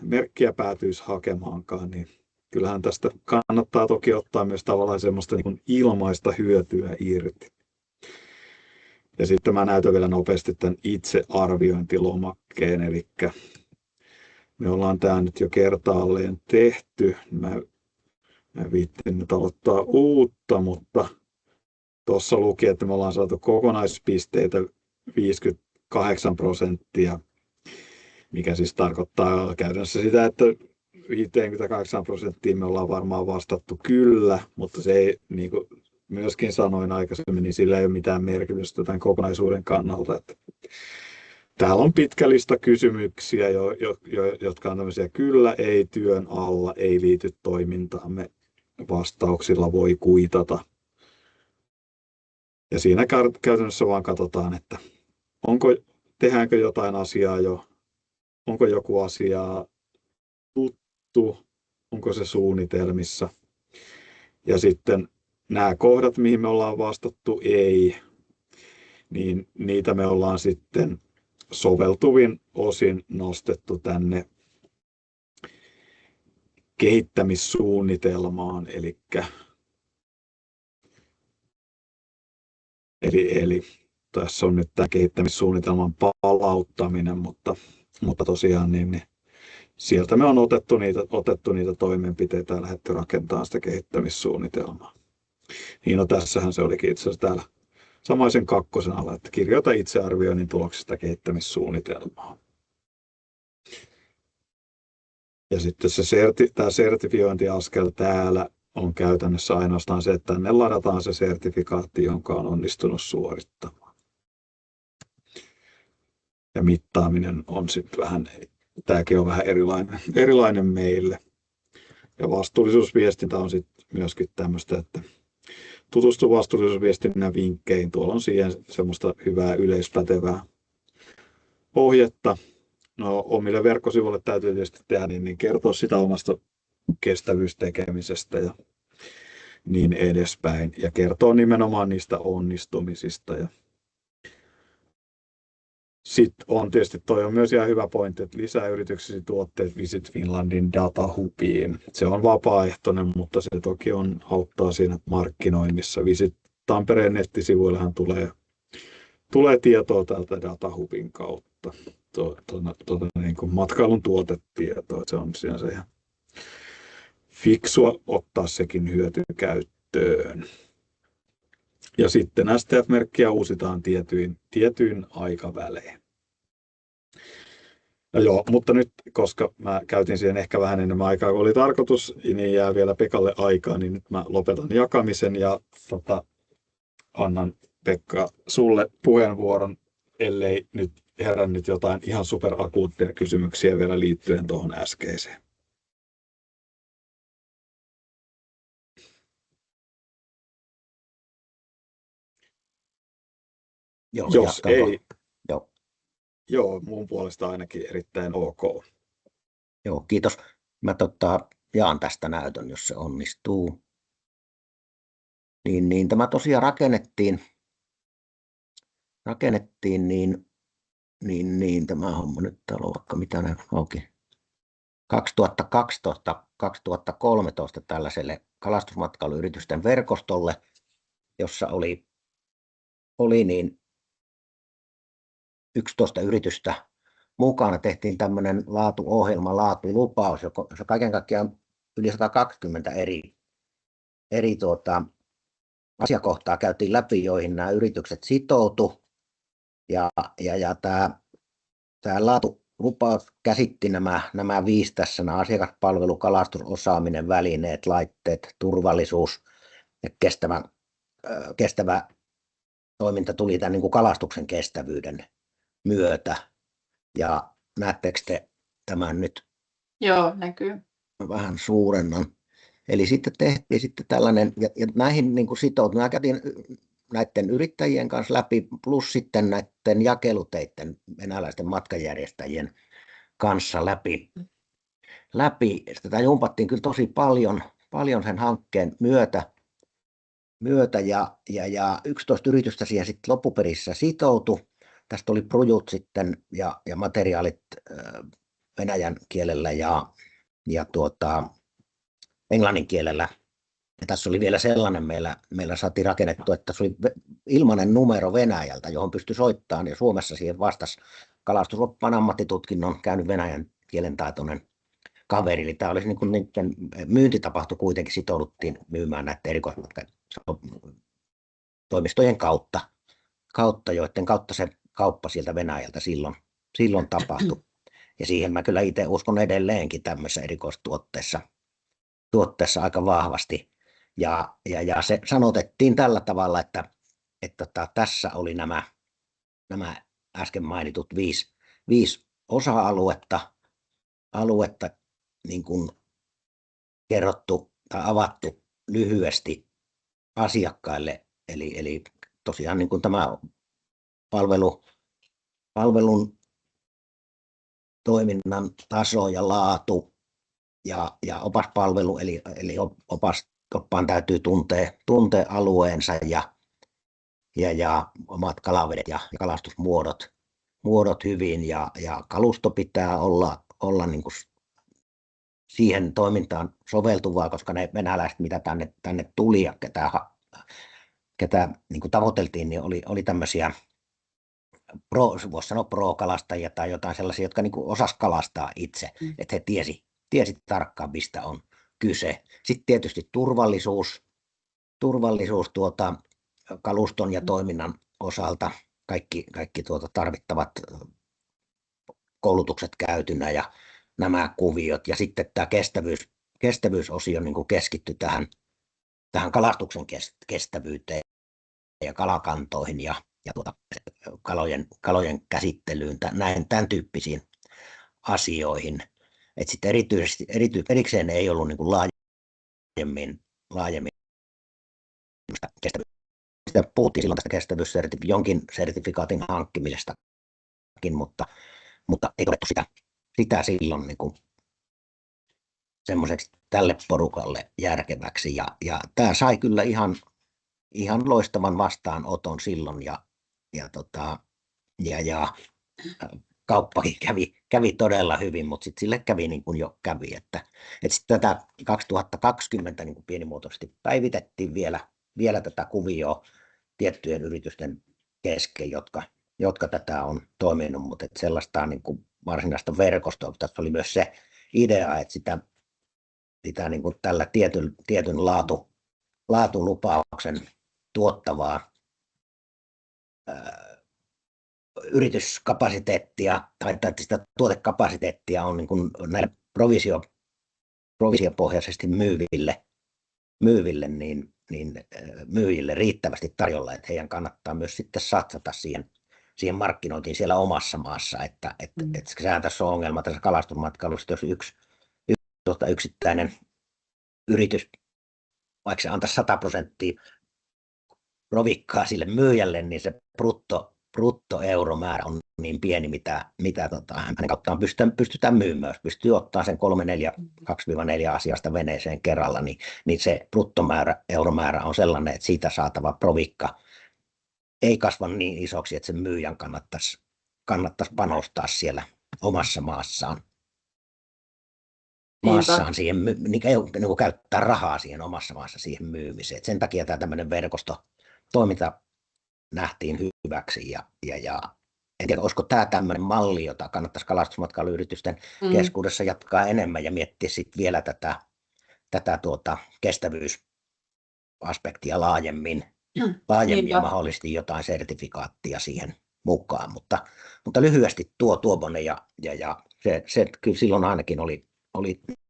Speaker 1: merkkiä päätyisi hakemaankaan, niin kyllähän tästä kannattaa toki ottaa myös tavallaan semmoista niin kuin ilmaista hyötyä irti. Ja sitten mä näytän vielä nopeasti tämän itsearviointilomakkeen, eli me ollaan tämä nyt jo kertaalleen tehty. Mä viittin nyt aloittaa uutta, mutta tuossa luki, että me ollaan saatu kokonaispisteitä 58%, mikä siis tarkoittaa käytännössä sitä, että 58% me ollaan varmaan vastattu kyllä, mutta se ei, niin kuin myöskin sanoin aikaisemmin, niin sillä ei ole mitään merkitystä tämän kokonaisuuden kannalta. Että täällä on pitkä lista kysymyksiä, jotka on tämmöisiä kyllä, ei, työn alla, ei liity toimintaamme, vastauksilla voi kuitata. Ja siinä käytännössä vaan katsotaan, että tehdäänkö jotain asiaa jo, onko joku asia tuttu, onko se suunnitelmissa. Ja sitten nämä kohdat, mihin me ollaan vastattu ei, niin niitä me ollaan sitten soveltuvin osin nostettu tänne kehittämissuunnitelmaan. Eli tässä on nyt tämä kehittämissuunnitelman palauttaminen, mutta tosiaan niin sieltä me on otettu niitä toimenpiteitä ja lähdetty rakentamaan sitä kehittämissuunnitelmaa. Niin no tässähän se olikin itse asiassa täällä samaisen kakkosen alla, että kirjoita itsearvioinnin tuloksista kehittämissuunnitelmaa. Ja sitten tämä sertifiointiaskel täällä on käytännössä ainoastaan se, että tänne ladataan se sertifikaatti, jonka on onnistunut suorittamaan. Ja mittaaminen on sitten vähän, tämäkin on vähän erilainen meille. Ja vastuullisuusviestintä on sitten myöskin tämmöistä, että tutustu vastuullisuusviestinnän vinkkeihin. Tuolla on siihen semmoista hyvää yleispätevää ohjetta. No, omille verkkosivuille täytyy tietysti tehdä, niin kertoa sitä omasta kestävyystekemisestä ja niin edespäin. Ja kertoo nimenomaan niistä onnistumisista. Ja sitten on tietysti toi on myös ihan hyvä pointti, että lisää yrityksesi tuotteet Visit Finlandin datahubiin. Se on vapaaehtoinen, mutta se toki auttaa siinä markkinoinnissa. Visit Tampereen nettisivuillehan tulee tietoa tältä datahubin kautta. Niin kuin matkailun tuotetietoa. Se on sinänsä ihan fiksua ottaa sekin hyöty käyttöön. Ja sitten STF-merkkiä uusitaan tietyin aikavälein. No joo, mutta nyt, koska mä käytin siihen ehkä vähän enemmän aikaa kuin oli tarkoitus, niin jää vielä Pekalle aikaa, niin nyt mä lopetan jakamisen ja annan Pekka sulle puheenvuoron, ellei nyt herännyt jotain ihan superakuutteja kysymyksiä vielä liittyen tuohon äskeiseen. Jos ei, joo, mun puolesta ainakin erittäin ok.
Speaker 6: Joo, kiitos. Mä jaan tästä näytön, jos se onnistuu. Niin tämä tosiaan rakennettiin niin tämä homma nyt täällä on vaikka mitä ne auki. 2012-2013 tällaiselle kalastusmatkailuyritysten verkostolle, jossa oli niin 11 yritystä mukana. Tehtiin tämmöinen laatuohjelma, laatulupaus, jossa kaiken kaikkiaan yli 120 eri asiakohtaa käytiin läpi, joihin nämä yritykset sitoutu. Ja tämä laatulupaus käsitti nämä 5 tässä, nämä asiakaspalvelu, kalastus, osaaminen, välineet, laitteet, turvallisuus ja kestävä toiminta tuli tämän niin kuin kalastuksen kestävyyden myötä. Ja näettekö te tämän nyt?
Speaker 2: Joo, näkyy.
Speaker 6: Vähän suurennan. Eli sitten tehtiin tällainen, ja näihin niin kuin sitoutui, nämä käytiin näiden yrittäjien kanssa läpi, plus sitten näiden jakeluteiden, venäläisten matkanjärjestäjien kanssa läpi. Tätä jumpattiin kyllä tosi paljon sen hankkeen myötä ja 11 yritystä siihen sitten loppuperissä sitoutui. Tästä oli projut sitten ja materiaalit venäjän kielellä ja englannin kielellä. Ja tässä oli vielä sellainen, meillä saatiin rakennettu, että se oli ilmainen numero Venäjältä, johon pystyi soittamaan, ja Suomessa siihen vastasi kalastusoppaan ammattitutkinnon käynyt venäjän kielen taitoinen kaveri. Eli tämä olisi niin kuin niiden myyntitapahtu kuitenkin, sitouduttiin myymään näiden erikoistoimistojen kautta, joiden kautta se kauppa sieltä Venäjältä silloin tapahtui. Ja siihen mä kyllä itse uskon edelleenkin tämmöisessä erikoistuotteessa aika vahvasti. Ja se sanotettiin tällä tavalla, että tässä oli nämä äsken mainitut 5 osa-aluetta niin kuin kerrottu tai avattu lyhyesti asiakkaille. Eli tosiaan niin kuin tämä palvelun toiminnan taso ja laatu ja opaspalvelu, eli oppaan täytyy tuntea alueensa ja omat kalavedet ja kalastusmuodot hyvin ja kalusto pitää olla niin kuin siihen toimintaan soveltuvaa, koska ne venäläiset, mitä tänne tuli ja ketä niin kuin tavoiteltiin, niin oli tämmöisiä voisi sanoa pro-kalastajia tai jotain sellaisia, jotka niin kuin osasi kalastaa itse, että he tiesi tarkkaan, mistä on kyse. Sitten tietysti turvallisuus kaluston ja toiminnan osalta, kaikki tarvittavat koulutukset käytynä ja nämä kuviot. Ja sitten tämä kestävyysosio niin kuin keskittyi tähän kalastuksen kestävyyteen ja kalakantoihin ja kalojen käsittelyyn, tämän tyyppisiin asioihin. Että sitten erikseen ei ollut niin kuin laajemmin kestävyyttä. Sitä puhuttiin silloin tästä jonkin sertifikaatin hankkimisestakin, mutta ei todettu sitä silloin niin kuin semmoiseksi tälle porukalle järkeväksi. Ja tämä sai kyllä ihan loistavan vastaanoton silloin ja kauppakin kävi todella hyvin, mutta sitten sille kävi niin kuin jo kävi, että sitten tätä 2020 niin kuin pienimuotoisesti päivitettiin vielä tätä kuvioa tiettyjen yritysten kesken, jotka tätä on toiminut, mutta sellaista niin kuin varsinaista verkostoa. Tässä oli myös se idea, että sitä niin kuin tällä tietyn laatulupauksen tuottavaa yrityskapasiteettia tai sitä tuotekapasiteettia on niin kuin näille provisiopohjaisesti myyville niin myyjille riittävästi tarjolla, että heidän kannattaa myös sitten satsata siihen markkinointiin siellä omassa maassa, että sehän tässä on ongelma tässä kalastusmatkailussa, jos yksittäinen yritys, vaikka se antaisi 100% provikkaa sille myyjälle, niin se bruttoeuromäärä on niin pieni, mitä hänen kauttaan pystytään myymään. Jos pystyy ottaa sen 2-4 asiasta veneeseen kerralla, niin se bruttoeuromäärä on sellainen, että siitä saatava provikka ei kasva niin isoksi, että sen myyjän kannattaisi panostaa siellä omassa maassaan siihen, niin käyttää rahaa siihen omassa maassa siihen myymiseen. Et sen takia tämä tämmöinen verkostotoiminta nähtiin hyväksi ja en tiedä, olisiko tämä tämmöinen malli, jota kannattaisi kalastusmatkailuyritysten keskuudessa jatkaa enemmän ja miettiä sitten vielä tätä kestävyysaspektia laajemmin ja
Speaker 2: Niinpä.
Speaker 6: mahdollisesti jotain sertifikaattia siihen mukaan, mutta lyhyesti tuommoinen ja se kyllä silloin ainakin oli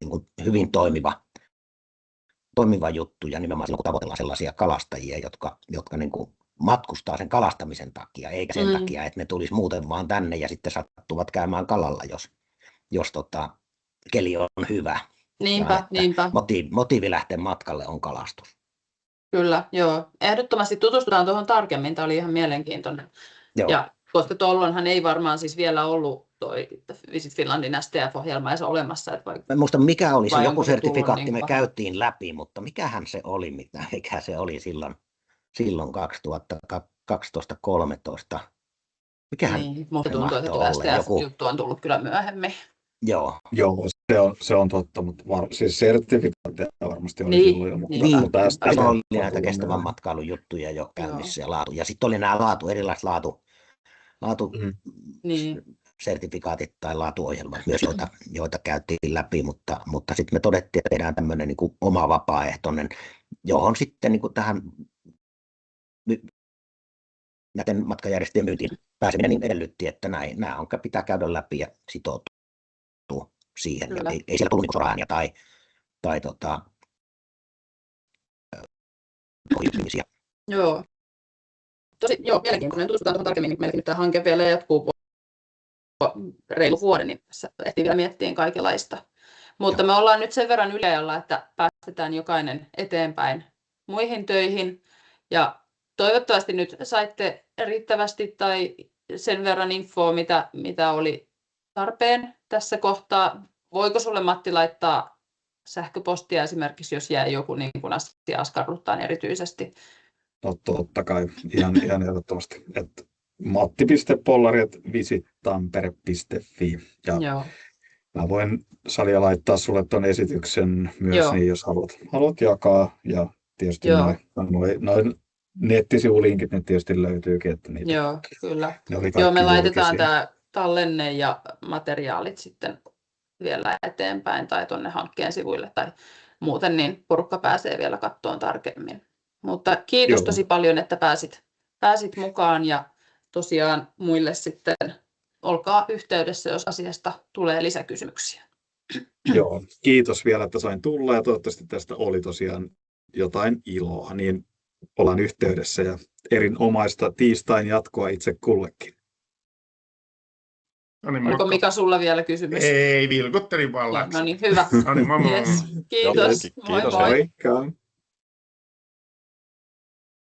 Speaker 6: niin kuin hyvin toimiva juttu ja nimenomaan silloin kun tavoitellaan sellaisia kalastajia, jotka niin kuin matkustaa sen kalastamisen takia, eikä sen takia, että ne tulisi muuten vaan tänne ja sitten sattuvat käymään kalalla, jos keli on hyvä.
Speaker 2: Niinpä.
Speaker 6: Motiivi lähteä matkalle on kalastus.
Speaker 2: Kyllä, joo. Ehdottomasti tutustutaan tuohon tarkemmin. Tämä oli ihan mielenkiintoinen.
Speaker 6: Joo.
Speaker 2: Ja koska tuolloinhan ei varmaan siis vielä ollut toi Visit Finlandin STF-ohjelma edes olemassa. Että
Speaker 6: Mä en muista mikä oli se
Speaker 2: vai
Speaker 6: joku
Speaker 2: onko se tullut
Speaker 6: sertifikaatti,
Speaker 2: niin
Speaker 6: me
Speaker 2: kuin-
Speaker 6: käytiin läpi, mutta mikähän se oli, mikä se oli silloin 2012-2013. Mikähän
Speaker 2: Niin, mutta
Speaker 6: se
Speaker 2: tuntuu, että
Speaker 6: mahtoi
Speaker 2: tuo
Speaker 6: olla?
Speaker 2: STF-juttu on tullut kyllä myöhemmin.
Speaker 6: Joo.
Speaker 1: Joo, se on totta, mutta siis sertifikaatteja varmasti oli
Speaker 2: Niin,
Speaker 1: silloin jo,
Speaker 6: Niin,
Speaker 1: mutta STF
Speaker 6: silloin oli
Speaker 1: on
Speaker 6: näitä
Speaker 1: tullut
Speaker 6: kestävän
Speaker 1: myöhemmin.
Speaker 6: matkailun juttuja jo käynnissä ja laatu. Ja sitten oli nämä erilaiset
Speaker 2: Niin.
Speaker 6: sertifikaatit tai laatuohjelmat myös, joita käytiin läpi, mutta sitten me todettiin, että tehdään tämmöinen niin kuin oma vapaaehtoinen, johon sitten niin kuin tähän näiden matkajärjestöjen myyntiin pääseminen niin edellytti, että nämä pitää käydä läpi ja sitoutua siihen.
Speaker 2: Kyllä.
Speaker 6: Ei siellä tullut niin soraääniä tai ohjelmisia.
Speaker 2: Joo. Joo, mielenkiintoinen. Tutustutaan tuohon tarkemmin, niin meilläkin nyt tämä hanke vielä jatkuu reilu vuoden, niin ehtii vielä miettiä kaikenlaista. Mutta me ollaan nyt sen verran yleajalla, että päästetään jokainen eteenpäin muihin töihin. Ja toivottavasti nyt saitte riittävästi tai sen verran infoa, mitä oli tarpeen tässä kohtaa. Voiko sulle, Matti, laittaa sähköpostia esimerkiksi, jos jää joku niin kuin asia askarruttaa erityisesti?
Speaker 1: No totta kai, ihan ehdottomasti. matti.pollari@visitampere.fi ja
Speaker 2: Joo. mä
Speaker 1: voin Salia laittaa sulle tuon esityksen myös,
Speaker 2: Joo.
Speaker 1: niin jos haluat jakaa ja tietysti
Speaker 2: Joo.
Speaker 1: noin nettisivulinkit ne tietysti löytyykin, että niitä
Speaker 2: Joo, kyllä.
Speaker 1: ne oli kaikki
Speaker 2: Joo, me laitetaan
Speaker 1: julkisia.
Speaker 2: tämä tallenne ja materiaalit sitten vielä eteenpäin tai tuonne hankkeen sivuille tai muuten, niin porukka pääsee vielä katsomaan tarkemmin. Mutta kiitos
Speaker 1: Joo.
Speaker 2: tosi paljon, että pääsit mukaan ja tosiaan muille sitten olkaa yhteydessä, jos asiasta tulee lisäkysymyksiä.
Speaker 1: Joo, kiitos vielä, että sain tulla ja toivottavasti tästä oli tosiaan jotain iloa, niin ollaan yhteydessä ja erinomaista tiistain jatkoa itse kullekin.
Speaker 3: No niin,
Speaker 2: Oliko
Speaker 3: moikka.
Speaker 2: Mika sulla vielä kysymys?
Speaker 3: Ei, vilkuttelin vaan
Speaker 2: Joo,
Speaker 3: läksi.
Speaker 2: no niin, hyvä.
Speaker 3: No niin, moi moi.
Speaker 2: Yes. Kiitos.
Speaker 7: Kiitos.
Speaker 2: Moi moi.
Speaker 1: Moikka!